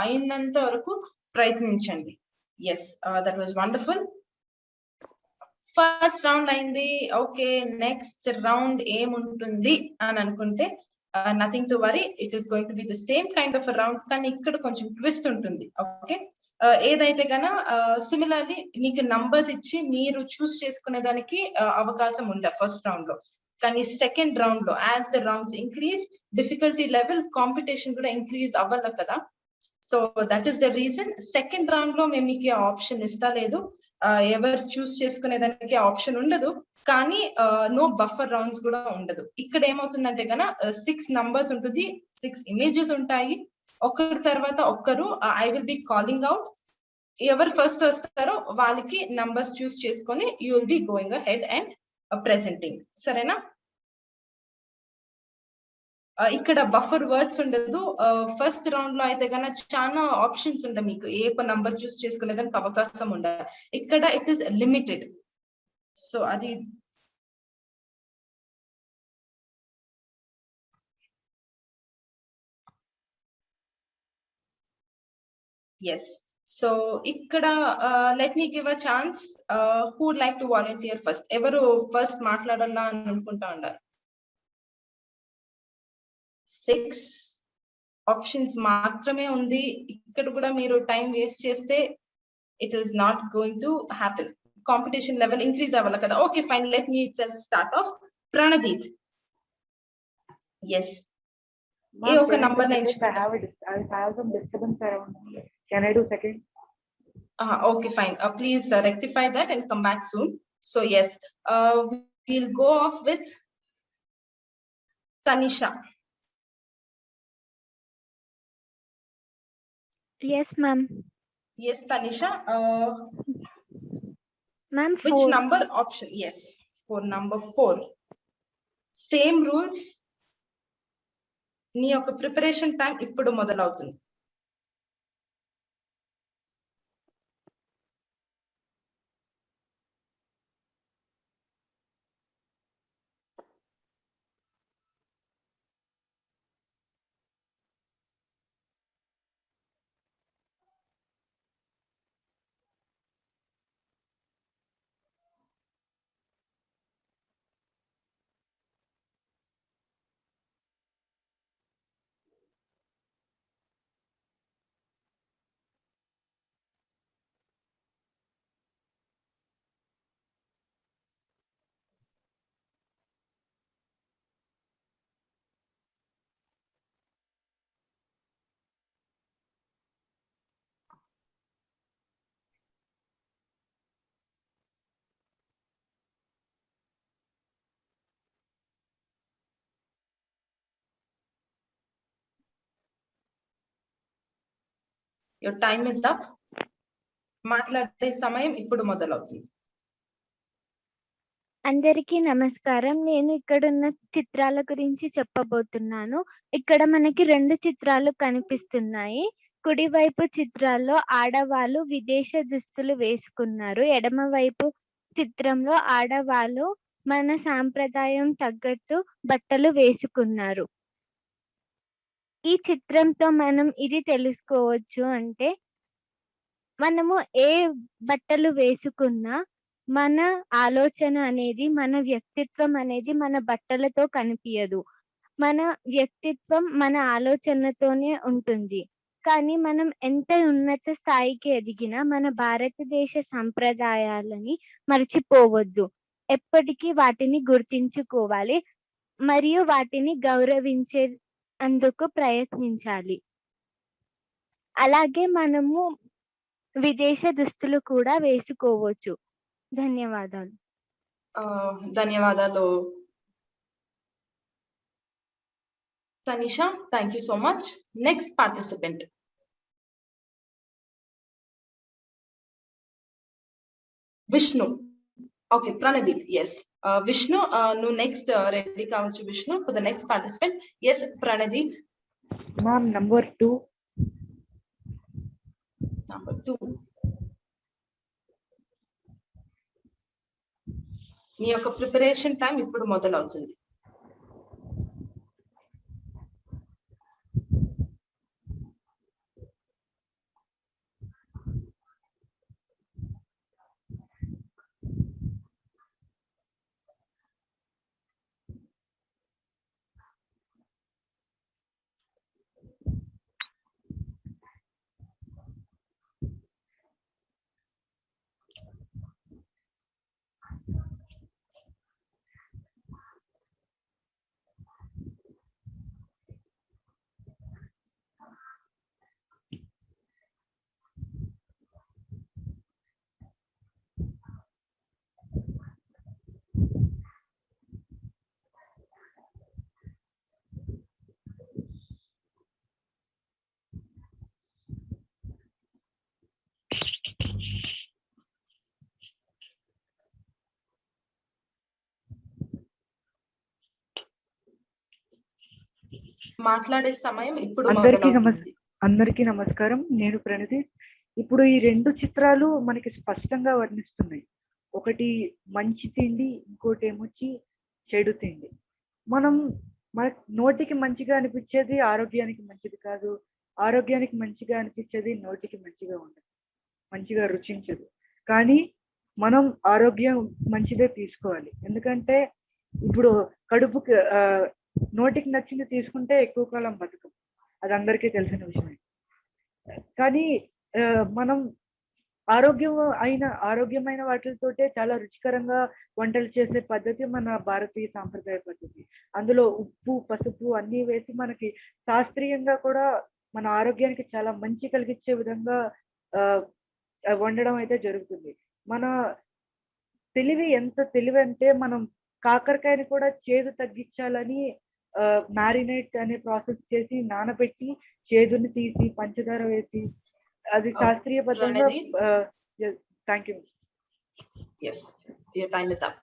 అయినంత వరకు ప్రయత్నించండి. Yes, that was wonderful. First round అయింది. ఓకే, నెక్స్ట్ రౌండ్ ఏముంటుంది అని అనుకుంటే nothing to worry, it is going to be the same kind of round, కానీ ఇక్కడ కొంచెం ట్విస్ట్ ఉంటుంది. ఓకే, ఏదైతే గన సిమిలర్లీ మీకు నంబర్స్ ఇచ్చి మీరు చూస్ చేసుకునే దానికి అవకాశం ఉండే ఫస్ట్ రౌండ్ లో. కానీ సెకండ్ రౌండ్ లో as the rounds increase difficulty level competition కూడా ఇంక్రీజ్ అవ్వాలి కదా. So that is the reason second round లో మేము మీకు ఆప్షన్ ఇస్తలేదు. ఎవరు చూస్ చేసుకునే దానికి ఆప్షన్ ఉండదు, కానీ నో బఫర్ రౌండ్స్ కూడా ఉండదు. ఇక్కడ ఏమవుతుందంటే కన్నా 6 నంబర్స్ ఉంటుంది, 6 ఇమేజెస్ ఉంటాయి. ఒకరి తర్వాత ఒక్కరు I will be calling out. ఎవరు ఫస్ట్ వస్తారో వాళ్ళకి నంబర్స్ చూస్ చేసుకొని you will be going ahead and presenting. సరేనా? ఇక్కడ బఫర్ వర్డ్స్ ఉండదు. ఫస్ట్ రౌండ్ లో అయితే కన్నా చాలా ఆప్షన్స్ ఉంటాయి, మీకు ఏ నంబర్ చూస్ చేసుకునేదానికి అవకాశం ఉండదు. ఇక్కడ ఇట్ ఈస్ లిమిటెడ్. సో అది ఎస్. సో ఇక్కడ let me give a chance. Who would like to volunteer first? ఎవరు ఫస్ట్ మాట్లాడాలా అని అనుకుంటా ఉన్నారు? 6 ఆప్షన్స్ మాత్రమే ఉంది. ఇక్కడ కూడా మీరు టైం వేస్ట్ చేస్తే it is not going to happen. Competition level increase అవ్వాలి కదా. Okay fine, let me itself start off. Pranadeep, yes, ఏ ఒక నంబర్ నుంచి. Okay fine, please rectify that and come back soon. So yes, we'll go off with Tanisha. Yes ma'am. Yes Tanisha, ma'am, which 4. number option? Yes, for number 4. Same rules. నీ యొక్క preparation time ఇప్పుడు మొదలవుతుంది. Your time is up. మాట్లాడే సమయం ఇప్పుడు మొదలవుతుంది. అందరికీ నమస్కారం. నేను ఇక్కడున్న చిత్రాల గురించి చెప్పబోతున్నాను. ఇక్కడ మనకి 2 చిత్రాలు కనిపిస్తున్నాయి. కుడివైపు చిత్రాల్లో ఆడవాళ్ళు విదేశ దుస్తులు వేసుకున్నారు. ఎడమవైపు చిత్రంలో ఆడవాళ్ళు మన సాంప్రదాయం తగ్గట్టు బట్టలు వేసుకున్నారు. ఈ చిత్రంతో మనం ఇది తెలుసుకోవచ్చు అంటే, మనము ఏ బట్టలు వేసుకున్నా మన ఆలోచన అనేది, మన వ్యక్తిత్వం అనేది మన బట్టలతో కనిపియదు. మన వ్యక్తిత్వం మన ఆలోచనతోనే ఉంటుంది. కానీ మనం ఎంత ఉన్నత స్థాయికి ఎదిగినా మన భారతదేశ సంప్రదాయాలని మర్చిపోవద్దు. ఎప్పటికీ వాటిని గుర్తించుకోవాలి మరియు వాటిని గౌరవించేందుకు ప్రయత్నించాలి. అలాగే మనము విదేశ దుస్తులు కూడా వేసుకోవచ్చు. ధన్యవాదాలు. ధన్యవాదాలు Tanisha. Thank you so much. Next participant. Vishnu. Okay, Pranadip. Yes. Vishnu, no next ready kaavachu Vishnu for the next participant. Yes, Pranadip. Ma'am, number 2. Number 2. నీ యొక్క ప్రిపరేషన్ టైం ఇప్పుడు మొదలవుతుంది. మాట్లాడే సమయం ఇప్పుడు మొదలవుతుంది. అందరికీ నమస్కారం. నేను ప్రణదీప్. ఇప్పుడు ఈ 2 చిత్రాలు మనకి స్పష్టంగా వర్ణిస్తున్నాయి. ఒకటి మంచి తిండి, ఇంకోటి ఏమొచ్చి చెడు తిండి. మనం మన నోటికి మంచిగా అనిపించేది ఆరోగ్యానికి మంచిది కాదు, ఆరోగ్యానికి మంచిగా అనిపించేది నోటికి మంచిగా ఉండదు, మంచిగా రుచించదు. కానీ మనం ఆరోగ్యం మంచిదే తీసుకోవాలి. ఎందుకంటే ఇప్పుడు కడుపుకి నోటికి నచ్చింది తీసుకుంటే ఎక్కువ కాలం బతుకం, అది అందరికీ తెలిసిన విషయమే. కానీ మనం ఆరోగ్యమైన వాటితోటే చాలా రుచికరంగా వంటలు చేసే పద్ధతి మన భారతీయ సాంప్రదాయ పద్ధతి. అందులో ఉప్పు, పసుపు అన్నీ వేసి మనకి శాస్త్రీయంగా కూడా మన ఆరోగ్యానికి చాలా మంచి కలిగించే విధంగా వండడం అయితే జరుగుతుంది. మన తెలివి ఎంత తెలివి అంటే, మనం కాకరకాయని కూడా చేదు తగ్గించాలని మ్యారినేట్ అనే ప్రాసెస్ చేసి నానబెట్టి చేదుని తీసి పంచదార వేసి అది శాస్త్రీయ పద్ధతిగా. Thank you. Yes, your time is up.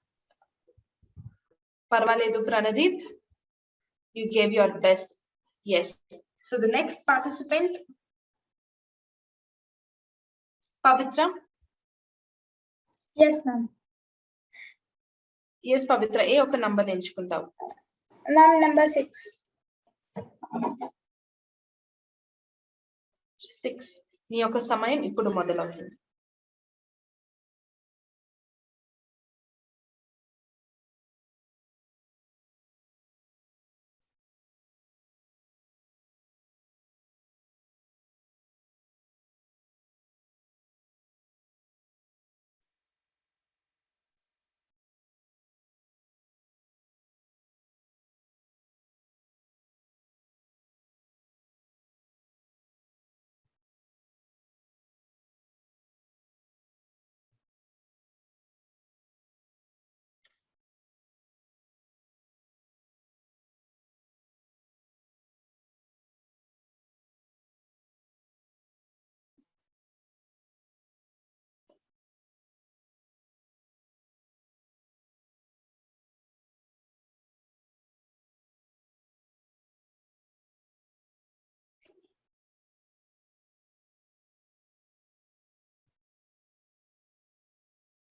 Parvaledu Pranadip, you gave your best. Yes. So the next participant, Pavitra. Yes, ma'am. Yes, Pavitra. ఏ ఒక నంబర్ ఎంచుకుంటావు? Ma'am, number 6. 6. నీ యొక్క సమయం ఇప్పుడు మొదలవుతుంది.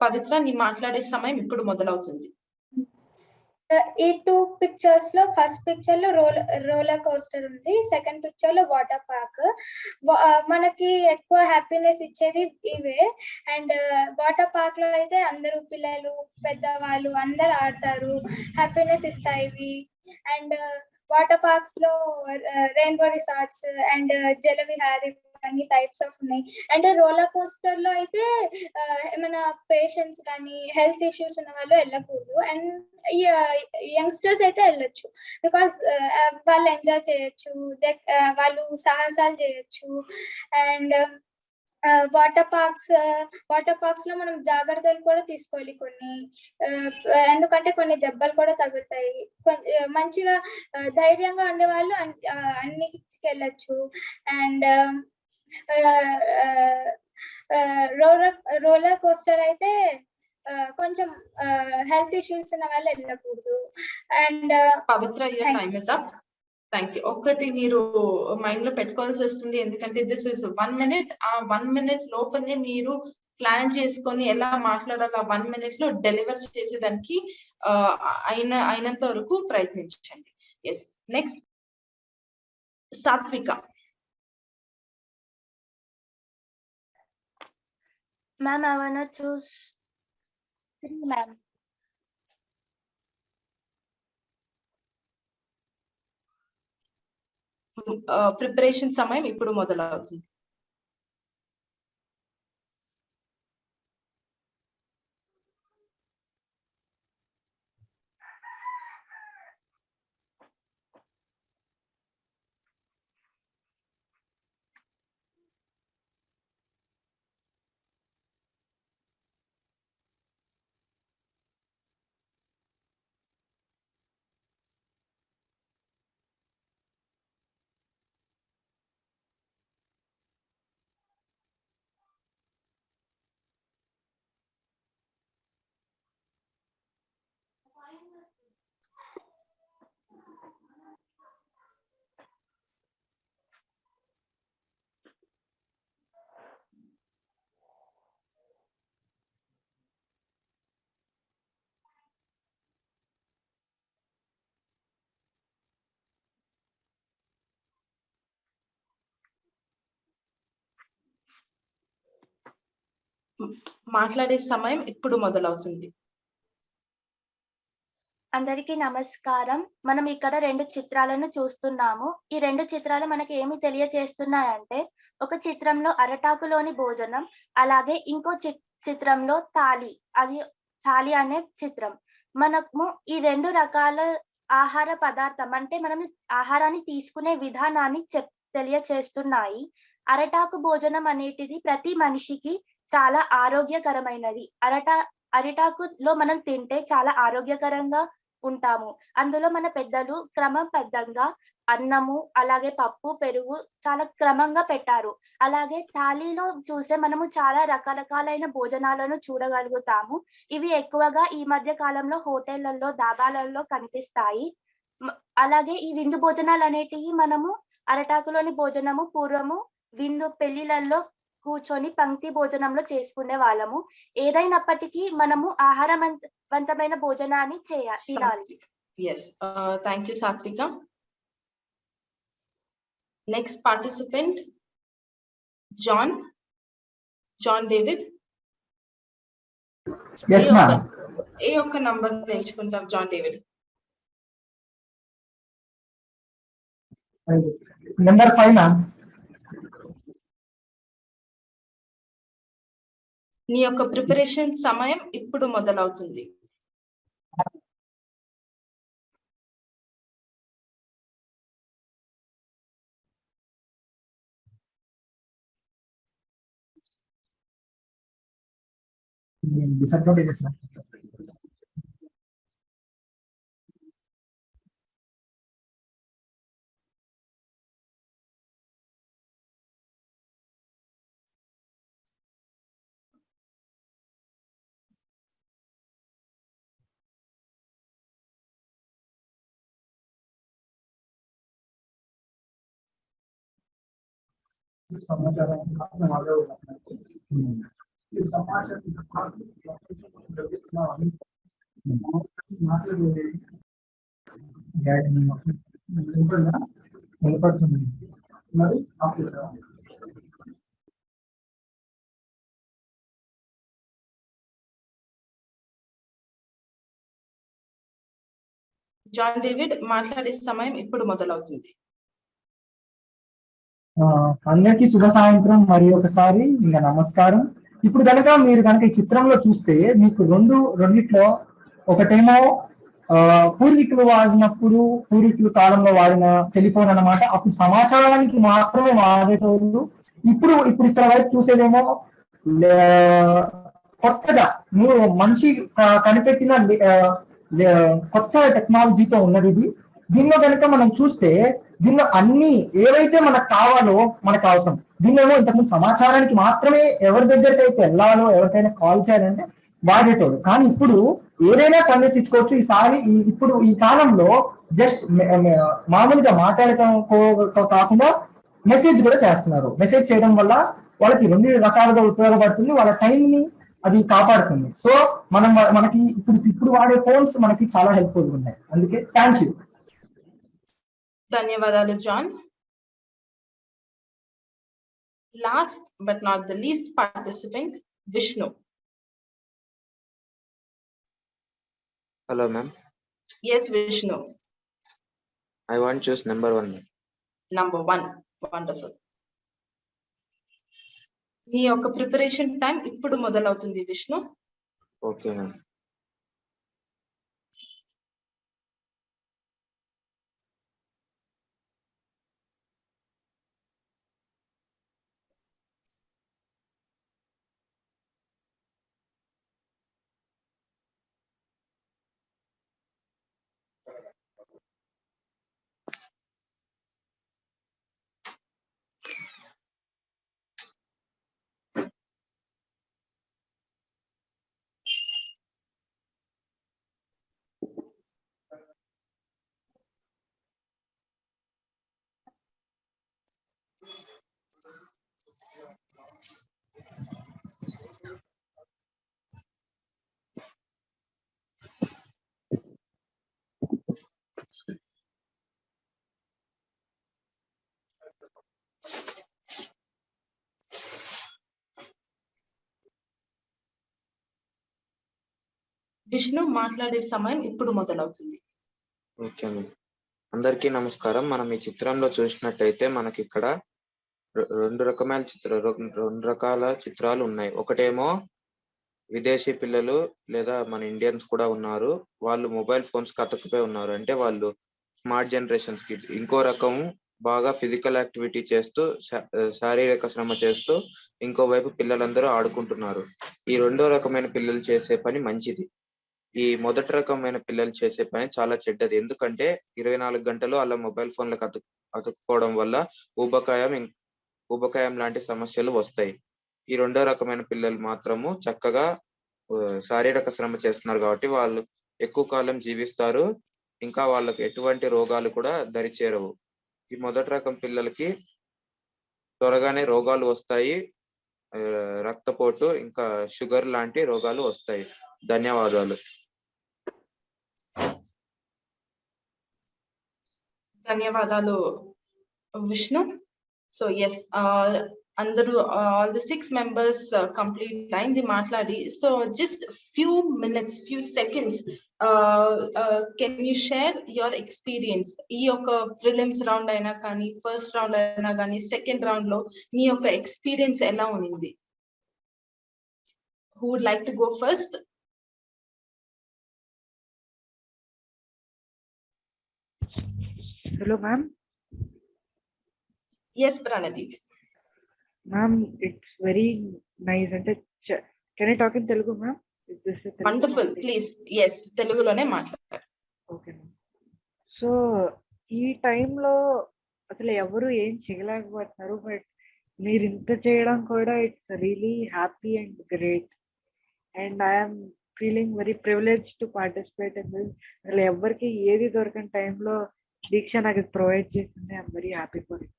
పవిత్ర, నీ మాట్లాడే సమయం ఇప్పుడు మొదలవుతుంది. ఈ 2 పిక్చర్స్ లో ఫస్ట్ పిక్చర్ లో రోలర్ కోస్టర్ ఉంది, సెకండ్ పిక్చర్ లో వాటర్ పార్క్. మనకి ఎక్కువ హ్యాపీనెస్ ఇచ్చేది ఇవే. అండ్ వాటర్ పార్క్ లో అయితే అందరూ పిల్లలు పెద్దవాళ్ళు అందరు ఆడతారు, హ్యాపీనెస్ ఇస్తాయి ఇవి. అండ్ వాటర్ పార్క్స్ లో రెయిన్బో రిసార్ట్స్ అండ్ జలవిహారీ అన్ని టైప్స్ ఆఫ్ ఉన్నాయి. అండ్ రోలర్ కోస్టర్ లో అయితే ఏమైనా పేషెంట్స్ కానీ హెల్త్ ఇష్యూస్ ఉన్న వాళ్ళు వెళ్ళకూడదు. అండ్ యంగ్స్టర్స్ అయితే వెళ్ళొచ్చు, బికాస్ వాళ్ళు ఎంజాయ్ చేయొచ్చు, వాళ్ళు సాహసాలు చేయొచ్చు. అండ్ వాటర్ పార్క్స్ లో మనం జాగ్రత్తలు కూడా తీసుకోవాలి కొన్ని, ఎందుకంటే కొన్ని దెబ్బలు కూడా తగులుతాయి. మంచిగా ధైర్యంగా ఉండే వాళ్ళు అన్నిటికి వెళ్ళొచ్చు. అండ్ రోలర్ కోస్టర్ అయితే కొంచెం హెల్త్ ఇష్యూస్ ఉన్న వాళ్ళు వెళ్ళకూడదు. And Pavitra, your time is up. Thank you. ఒక్కటి మీరు మైండ్ లో పెట్టుకోవాల్సి వస్తుంది, ఎందుకంటే దిస్ ఇస్ 1 minute. ఆ 1 minute లోపలనే మీరు ప్లాన్ చేసుకొని ఎలా మాట్లాడాలి, 1 minute లో డెలివర్ చేసేదానికి అయినంత వరకు ప్రయత్నించండి. ఎస్, నెక్స్ట్ సాత్విక. Ma'am, I wanna choose 3, ma'am. Preparation సమయం ఇప్పుడు మొదలవుతుంది. మాట్లాడే సమయం ఇప్పుడు మొదలవుతుంది. అందరికీ నమస్కారం. మనం ఇక్కడ 2 చిత్రాలను చూస్తున్నాము. ఈ 2 చిత్రాలు మనకి ఏమి తెలియజేస్తున్నాయంటే, ఒక చిత్రంలో అరటాకులోని భోజనం, అలాగే ఇంకో చిత్రంలో థాలి అనే చిత్రం. మనము ఈ 2 రకాల ఆహార పదార్థం అంటే మనం ఆహారాన్ని తీసుకునే విధానాన్ని తెలియచేస్తున్నాయి. అరటాకు భోజనం అనేటిది ప్రతి మనిషికి చాలా ఆరోగ్యకరమైనది. అరిటాకులో మనం తింటే చాలా ఆరోగ్యకరంగా ఉంటాము. అందులో మన పెద్దలు క్రమబద్ధంగా అన్నము, అలాగే పప్పు, పెరుగు చాలా క్రమంగా పెట్టారు. అలాగే థాలీలో చూస్తే మనము చాలా రకరకాలైన భోజనాలను చూడగలుగుతాము. ఇవి ఎక్కువగా ఈ మధ్య కాలంలో హోటళ్లలో, డాబాలలో కనిపిస్తాయి. అలాగే ఈ విందు భోజనాలు అనేటివి మనము అరటాకులోని భోజనము పూర్వము పెళ్లిలలో కూర్చొని పంక్తి భోజనంలో చేసుకునే వాళ్ళము. ఏదైనప్పటికీ మనము ఆహారవంతమైన భోజనాన్ని తినాలి. Yes, thank you, Satvika. Next participant, John David. Yes, ma'am. ఏ ఒక్క నంబర్ ఎంచుకుంటాం జాన్ డేవిడ్? Number 5, ma'am. నీ యొక్క ప్రిపరేషన్ సమయం ఇప్పుడు మొదలవుతుంది. Disadvantages, ma'am. వినపడుతుంది మరి జాన్ డేవిడ్ మాట్లాడే సమయం ఇప్పుడు మొదలవుతుంది. అందరికీ శుభ సాయంత్రం మరి ఒకసారి ఇంకా నమస్కారం. ఇప్పుడు కనుక మీరు కనుక ఈ చిత్రంలో చూస్తే మీకు రెండిట్లో ఒకటేమో పూర్వీకులు వాడినప్పుడు పూర్వీకుల కాలంలో వాడిన టెలిఫోన్ అన్నమాట. అప్పుడు సమాచారానికి మాత్రమే వాడేటోళ్ళు. ఇప్పుడు ఇక్కడ వైపు చూసేదేమో కొత్తగా మనిషి కనిపెట్టిన కొత్త టెక్నాలజీతో ఉన్నది ఇది. దీనిలో కనుక మనం చూస్తే దీనిలో అన్ని ఏవైతే మనకు కావాలో మనకు అవసరం. దీనిలో ఇంతకుముందు సమాచారానికి మాత్రమే ఎవరి దగ్గరికి అయితే వెళ్ళాలో ఎవరికైనా కాల్ చేయాలంటే వాడేటోడు. కానీ ఇప్పుడు ఏదైనా సందేశించుకోవచ్చు. ఇప్పుడు ఈ కాలంలో జస్ట్ మామూలుగా మాట్లాడటం కాకుండా మెసేజ్ కూడా చేస్తున్నారు. మెసేజ్ చేయడం వల్ల వాళ్ళకి 2 రకాలుగా ఉపయోగపడుతుంది. వాళ్ళ టైం ని అది కాపాడుతుంది. సో మనకి ఇప్పుడు వాడే ఫోన్స్ మనకి చాలా హెల్ప్ఫుల్ ఉన్నాయి. అందుకే థ్యాంక్ యూ. ధన్యవాదాలు John. Last but not the least participant Vishnu. Hello, ma'am. Yes, Vishnu. I want to choose number 1. Number 1. Wonderful. మీ యొక్క ప్రిపరేషన్ టైం ఇప్పుడు మొదలవుతుంది విష్ణు. Okay, ma'am. విష్ణు మాట్లాడే సమయం ఇప్పుడు మొదలవుతుంది. Okay ma'am. అందరికీ నమస్కారం. మనం ఈ చిత్రంలో చూసినట్టయితే మనకి ఇక్కడ రెండు రకాల చిత్రాలు ఉన్నాయి. ఒకటేమో విదేశీ పిల్లలు లేదా మన ఇండియన్స్ కూడా ఉన్నారు. వాళ్ళు మొబైల్ ఫోన్స్ కి అతుక్కుపోయి ఉన్నారు. అంటే వాళ్ళు స్మార్ట్ జనరేషన్స్ కి. ఇంకో రకం బాగా ఫిజికల్ యాక్టివిటీ చేస్తూ శారీరక శ్రమ చేస్తూ ఇంకోవైపు పిల్లలందరూ ఆడుకుంటున్నారు. ఈ రెండో రకమైన పిల్లలు చేసే పని మంచిది. ఈ మొదటి రకమైన పిల్లలు చేసే పని చాలా చెడ్డది. ఎందుకంటే 24 గంటలు అలా మొబైల్ ఫోన్లకు అతుక్కోవడం వల్ల ఊబకాయం లాంటి సమస్యలు వస్తాయి. ఈ రెండో రకమైన పిల్లలు మాత్రము చక్కగా శారీరక శ్రమ చేస్తున్నారు కాబట్టి వాళ్ళు ఎక్కువ కాలం జీవిస్తారు. ఇంకా వాళ్ళకి ఎటువంటి రోగాలు కూడా దరిచేరవు. ఈ మొదటి రకం పిల్లలకి త్వరగానే రోగాలు వస్తాయి. రక్తపోటు ఇంకా షుగర్ లాంటి రోగాలు వస్తాయి. ధన్యవాదాలు. ధన్యవాదాలు విష్ణు. సో ఎస్, అందరూ ఆల్ ది 6 members కంప్లీట్ అయింది మాట్లాడి. So just few minutes, few seconds, can you share your experience? ఈ యొక్క ప్రిలిమ్స్ రౌండ్ అయినా కానీ, ఫస్ట్ రౌండ్ అయినా కానీ, సెకండ్ రౌండ్ లో మీ యొక్క ఎక్స్పీరియన్స్ ఎలా ఉంది? Who would like to go first? Hello, ma'am. Yes, Pranadit. Ma'am, it's very nice. And can I talk in Telugu, ma'am? Is this a Telugu? Wonderful. Please, yes, Telugulone మాట్లాడండి. Okay, ma'am. So, ఈ టైంలో అసలు ఎవరు ఏం చేయలేకపోతున్నారు, but మీరు ఇంత చేయడం కూడా it's really happy and great. And I'm feeling very privilege to participate in this. అసలు ఎవరికి ఏది దొరకని టైంలో దీక్ష నాకు ప్రొవైడ్ చేసింది. I'm very happy for it.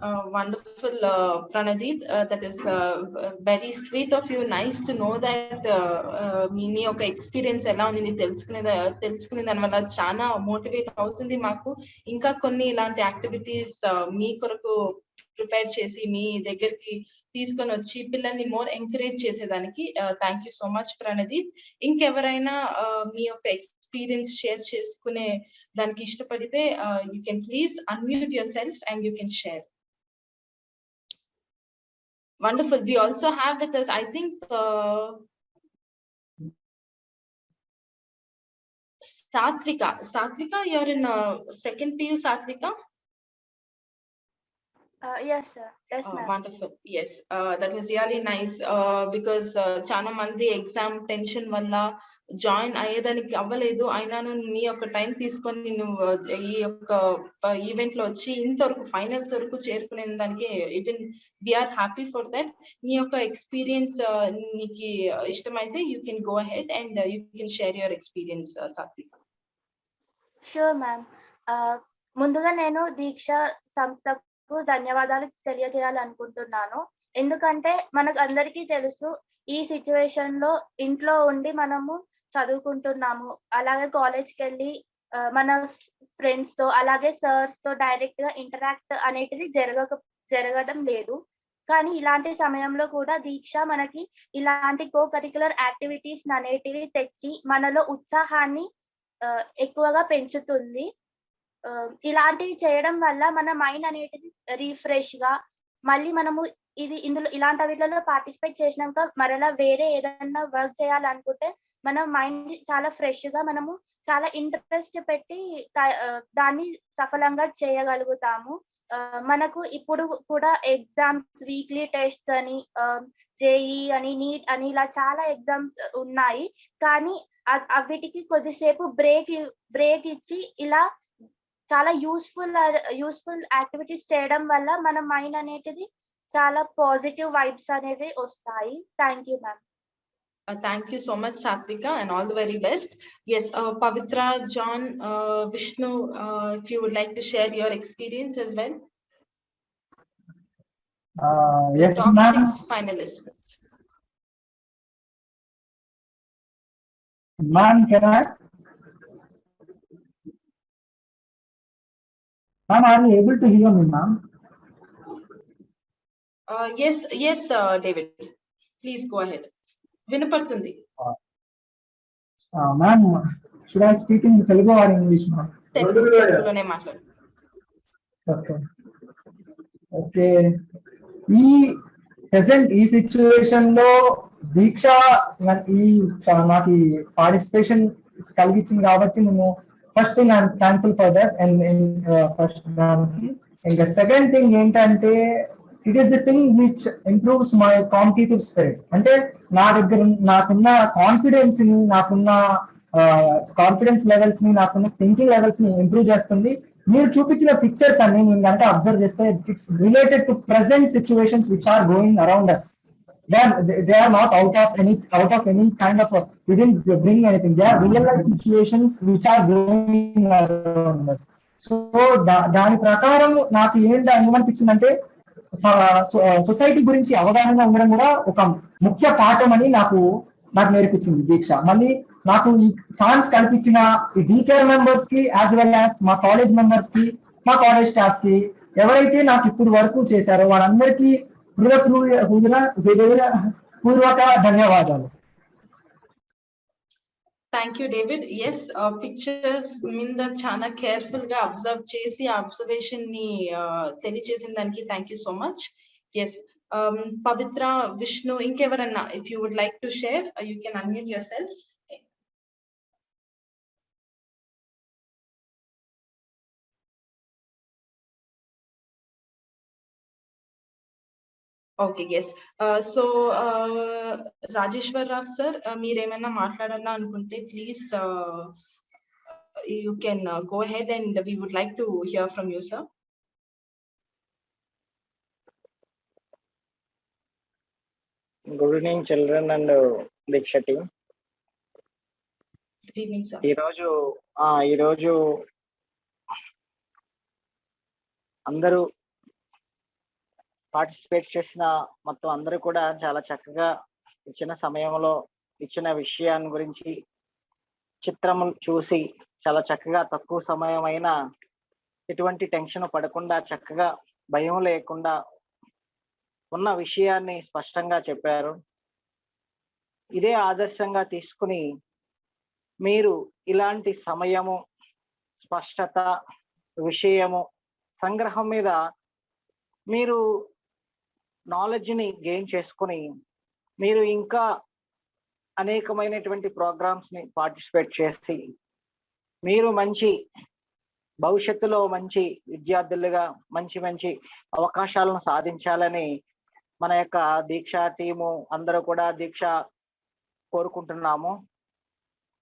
Wonderful, Pranadeep. That is very sweet of you. Nice to know that మీ యొక్క experience ఎలా ఉంది తెలుసుకునే దాని వల్ల చాలా మోటివేట్ అవుతుంది మాకు. ఇంకా కొన్ని ఇలాంటి యాక్టివిటీస్ మీ కొరకు ప్రిపేర్ చేసి మీ దగ్గరికి తీసుకొని వచ్చి పిల్లల్ని మోర్ ఎంకరేజ్ చేసేదానికి థ్యాంక్ యూ సో మచ్ ప్రణదీప్. ఇంకెవరైనా మీ యొక్క ఎక్స్పీరియన్స్ షేర్ చేసుకునే దానికి ఇష్టపడితే you can please unmute yourself and you can share. Wonderful. We also have with us, I think, Satvika. Satvika, you're in second PU, Satvika? Yes, sir. Yes, ma'am. Wonderful. Yes, that was really nice because చాలా మంది exam tension వల్ల join అయ్యేదానికి అవ్వలేదు. అయినాను నీ యొక్క time తీసుకొని నువ్వు ఈ యొక్క ఈవెంట్ లో వచ్చి ఇంతవరకు ఫైనల్స్ వరకు చేరుకునే దానికి even we are happy for that. నీ యొక్క ఎక్స్పీరియన్స్ నీకు ఇష్టమైతే you can go ahead and you can share your experience Sathvika. Sure ma'am. ముందుగా నేను దీక్ష సంస్థ ధన్యవాదాలు తెలియజేయాలనుకుంటున్నాను. ఎందుకంటే మనకు అందరికీ తెలుసు ఈ సిచ్యువేషన్ లో ఇంట్లో ఉండి మనము చదువుకుంటున్నాము, అలాగే కాలేజ్కి వెళ్ళి మన ఫ్రెండ్స్ తో అలాగే సర్స్ తో డైరెక్ట్ గా ఇంటరాక్ట్ అనేటిది జరగడం లేదు. కానీ ఇలాంటి సమయంలో కూడా దీక్ష మనకి ఇలాంటి కో కరిక్యులర్ యాక్టివిటీస్ అనేటివి తెచ్చి మనలో ఉత్సాహాన్ని ఎక్కువగా పెంచుతుంది. ఇలాంటివి చేయడం వల్ల మన మైండ్ అనేది రిఫ్రెష్ గా మళ్ళీ మనము ఇందులో ఇలాంటి వీటిలో పార్టిసిపేట్ చేసినాక మరలా వేరే ఏదైనా వర్క్ చేయాలనుకుంటే మన మైండ్ చాలా ఫ్రెష్ గా మనము చాలా ఇంట్రెస్ట్ పెట్టి దాన్ని సఫలంగా చేయగలుగుతాము. మనకు ఇప్పుడు కూడా ఎగ్జామ్స్, వీక్లీ టెస్ట్ అని, జేఈ అని, నీట్ అని ఇలా చాలా ఎగ్జామ్స్ ఉన్నాయి. కానీ వీటికి కొద్దిసేపు బ్రేక్ ఇచ్చి ఇలా చాలా యూస్ఫుల్ యాక్టివిటీస్ చేయడం వల్ల మన మైండ్ అనేది చాలా పాజిటివ్ వైబ్స్ అనేది వస్తాయి. Thank you ma'am. Thank you so much, Satvika, and all the very best. Yes, Pavitra, John, Vishnu, if you would like to share your experience as well. Yes, top ma'am. 6 finalists. Ma'am, can I? Ma'am, are you able to hear me, ma'am? Yes, David. Please go ahead. వినపడుతుంది. Ma'am, should I speak in Telugu or English, ma'am? తెలుగులోనే మాట్లాడు. Okay. ఈ present ఈ situation లో దీక్ష నాకు participation కలిగించింది కాబట్టి నేను first thing I'm thankful for that. And first దానికి ఇంకా సెకండ్ థింగ్ ఏంటంటే it is the thing which improves my competitive spirit. అంటే నాకున్న కాన్ఫిడెన్స్ ని, నాకున్న కాన్ఫిడెన్స్ లెవెల్స్ ని, నాకున్న థింకింగ్ లెవెల్స్ ని ఇంప్రూవ్ చేస్తుంది. మీరు చూపించిన పిక్చర్స్ అన్ని నేను కనుక అబ్జర్వ్ చేస్తే it's related to present situations which are going around us. They are not out of any kind of we didn't bring anything. They are real life situations which are going around us. So దాని ప్రకారం నాకు ఏమనిపించిందంటే society గురించి అవగాహన ఉండడం కూడా ఒక ముఖ్య పాఠం అని నాకు నేర్పించింది దీక్ష. మళ్ళీ నాకు ఈ ఛాన్స్ కల్పించిన ఈ డీకేర్ మెంబర్స్ కి యాజ్ వెల్ యాజ్ మా కాలేజ్ మెంబర్స్ కి, మా కాలేజ్ స్టాఫ్ కి ఎవరైతే నాకు ఇప్పుడు వరకు చేశారో వాళ్ళందరికీ పూర్వక ధన్యవాదాలు. Thank you David. Yes, pictures మీద చాలా కేర్ఫుల్ గా అబ్జర్వ్ చేసి ఆ అబ్జర్వేషన్ ని తెలియజేసిన దానికి thank you so much. Yes, Pavitra, Vishnu, ఇంకెవరన్నా if you would like to share you can unmute yourself. Okay, yes. So Rajeshwar Rao sir, మీరేమైనా మాట్లాడాలా అనుకుంటే please you can go ahead and we would like to hear from you sir. Good evening children and Deeksha team. Good evening sir. ఈరోజు అందరూ participate చేసిన మొత్తం అందరూ కూడా చాలా చక్కగా ఇచ్చిన సమయంలో ఇచ్చిన విషయాన్ని గురించి చిత్రములు చూసి చాలా చక్కగా తక్కువ సమయం అయినా ఎటువంటి టెన్షన్ పడకుండా చక్కగా భయం లేకుండా ఉన్న విషయాన్ని స్పష్టంగా చెప్పారు. ఇదే ఆదర్శంగా తీసుకుని మీరు ఇలాంటి సమయము, స్పష్టత, విషయము, సంగ్రహం మీద మీరు నాలెడ్జ్ని గెయిన్ చేసుకుని మీరు ఇంకా అనేకమైనటువంటి ప్రోగ్రామ్స్ని పార్టిసిపేట్ చేసి మీరు మంచి భవిష్యత్తులో మంచి విద్యార్థులుగా మంచి అవకాశాలను సాధించాలని మన యొక్క దీక్ష టీము అందరూ కూడా దీక్ష కోరుకుంటున్నాము.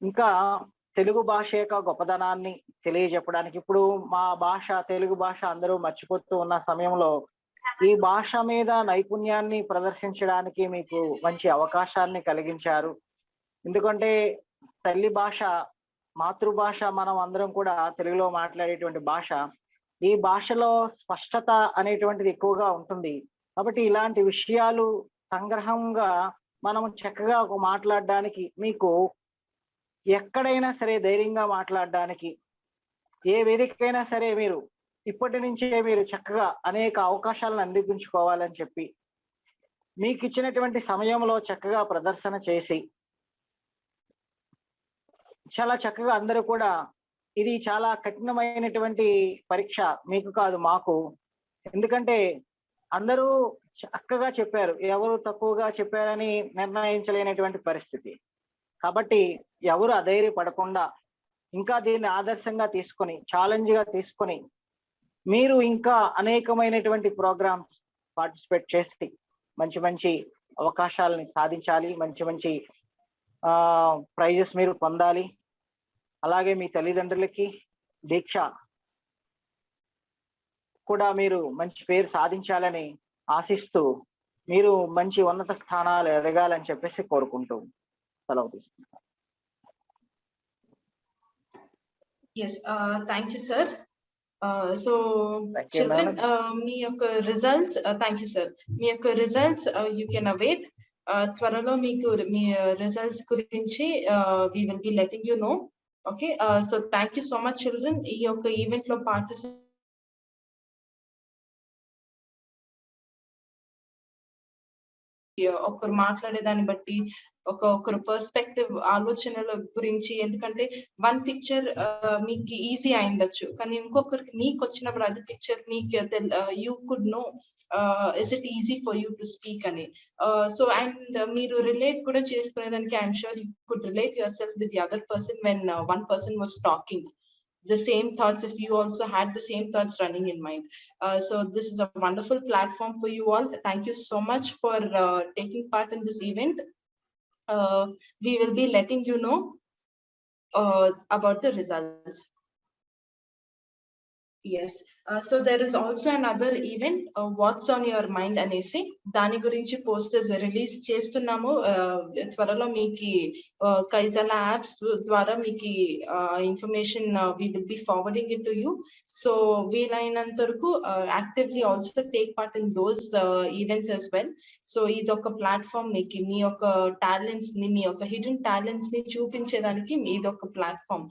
ఇంకా తెలుగు భాష యొక్క గొప్పదనాన్ని తెలియజెప్పడానికి ఇప్పుడు మా భాష తెలుగు భాష అందరూ మర్చిపోతూ ఉన్న సమయంలో ఈ భాష మీద నైపుణ్యాన్ని ప్రదర్శించడానికి మీకు మంచి అవకాశాన్ని కలిగించారు. ఎందుకంటే తల్లి భాష, మాతృభాష మనం అందరం కూడా తెలుగులో మాట్లాడేటువంటి భాష. ఈ భాషలో స్పష్టత అనేటువంటిది ఎక్కువగా ఉంటుంది. కాబట్టి ఇలాంటి విషయాలు సంగ్రహంగా మనం చక్కగా మాట్లాడడానికి మీకు ఎక్కడైనా సరే ధైర్యంగా మాట్లాడడానికి ఏ వేదికైనా సరే మీరు ఇప్పటి నుంచే మీరు చక్కగా అనేక అవకాశాలను అందిపుంచుకోవాలని చెప్పి మీకు ఇచ్చినటువంటి సమయంలో చక్కగా ప్రదర్శన చేసి చాలా చక్కగా అందరూ కూడా ఇది చాలా కఠినమైనటువంటి పరీక్ష, మీకు కాదు మాకు. ఎందుకంటే అందరూ చక్కగా చెప్పారు, ఎవరు తక్కువగా చెప్పారని నిర్ణయించలేనటువంటి పరిస్థితి. కాబట్టి ఎవరు అధైర్యపడకుండా ఇంకా దీన్ని ఆదర్శంగా తీసుకొని ఛాలెంజ్ గా తీసుకొని మీరు ఇంకా అనేకమైనటువంటి ప్రోగ్రామ్స్ పార్టిసిపేట్ చేసి మంచి అవకాశాలని సాధించాలి, మంచి ప్రైజెస్ మీరు పొందాలి. అలాగే మీ తల్లిదండ్రులకి దీక్ష కూడా మీరు మంచి పేరు సాధించాలని ఆశిస్తూ మీరు మంచి ఉన్నత స్థానాలు ఎదగాలని చెప్పేసి కోరుకుంటూ సెలవు తీసుకుంటాం. Yes, thank you, sir. So children, మీ యొక్క results, thank you, sir. మీ యొక్క results you can await. త్వరలో మీకు మీ results గురించి we will be letting you know. Okay, so thank you so much, children. ఈ యొక్క ఈవెంట్ లో పార్టిసిపేట్ ఒకరు మాట్లాడేదాన్ని బట్టి ఒకరు పర్స్పెక్టివ్ ఆలోచనల గురించి, ఎందుకంటే వన్ పిక్చర్ మీకు ఈజీ అయిండొచ్చు కానీ ఇంకొకరికి మీకు వచ్చినప్పుడు అది పిక్చర్ మీకు you could know is it easy for you to speak అని. So and మీరు రిలేట్ కూడా చేసుకునేదానికి I'm sure you could relate yourself with the other person when one person was talking the same thoughts, if you also had the same thoughts running in mind. So this is a wonderful platform for you all. Thank you so much for taking part in this event. We will be letting you know about the results. Yes, so there is also another event, what's on your mind అనేసి దాని గురించి posters release చేస్తున్నాము. త్వరలో మీకు కైజాల apps ద్వారా మీకు information we will be forwarding it to you. So వీలైనంత వరకు actively also take part in those events as well. So ఇది ఒక ప్లాట్ఫామ్, మీకు మీ యొక్క టాలెంట్స్ ని, మీ యొక్క హిడెన్ టాలెంట్స్ ని చూపించడానికి ఇది ఒక platform.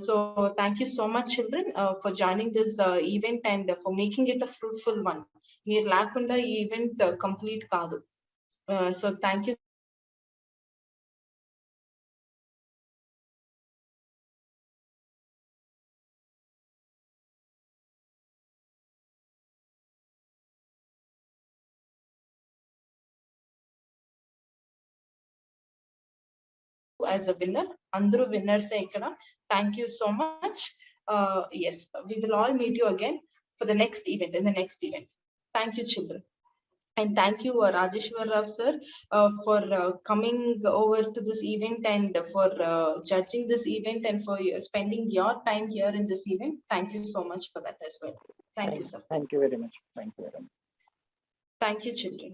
So thank you so much, children, for joining this event and for making it a fruitful one. మీరు లేకుండా ఈ ఈవెంట్ కంప్లీట్ కాదు. So thank you. As a winner, అందరూ winners ఇక్కడ. Thank you so much. Yes, we will all meet you again for the next event, in the next event. Thank you, children. And thank you, Rajeshwar Rao sir, for coming over to this event and for judging this event and for spending your time here in this event. Thank you so much for that as well. Thank you, sir. Thank you very much. Thank you very much. Thank you, children.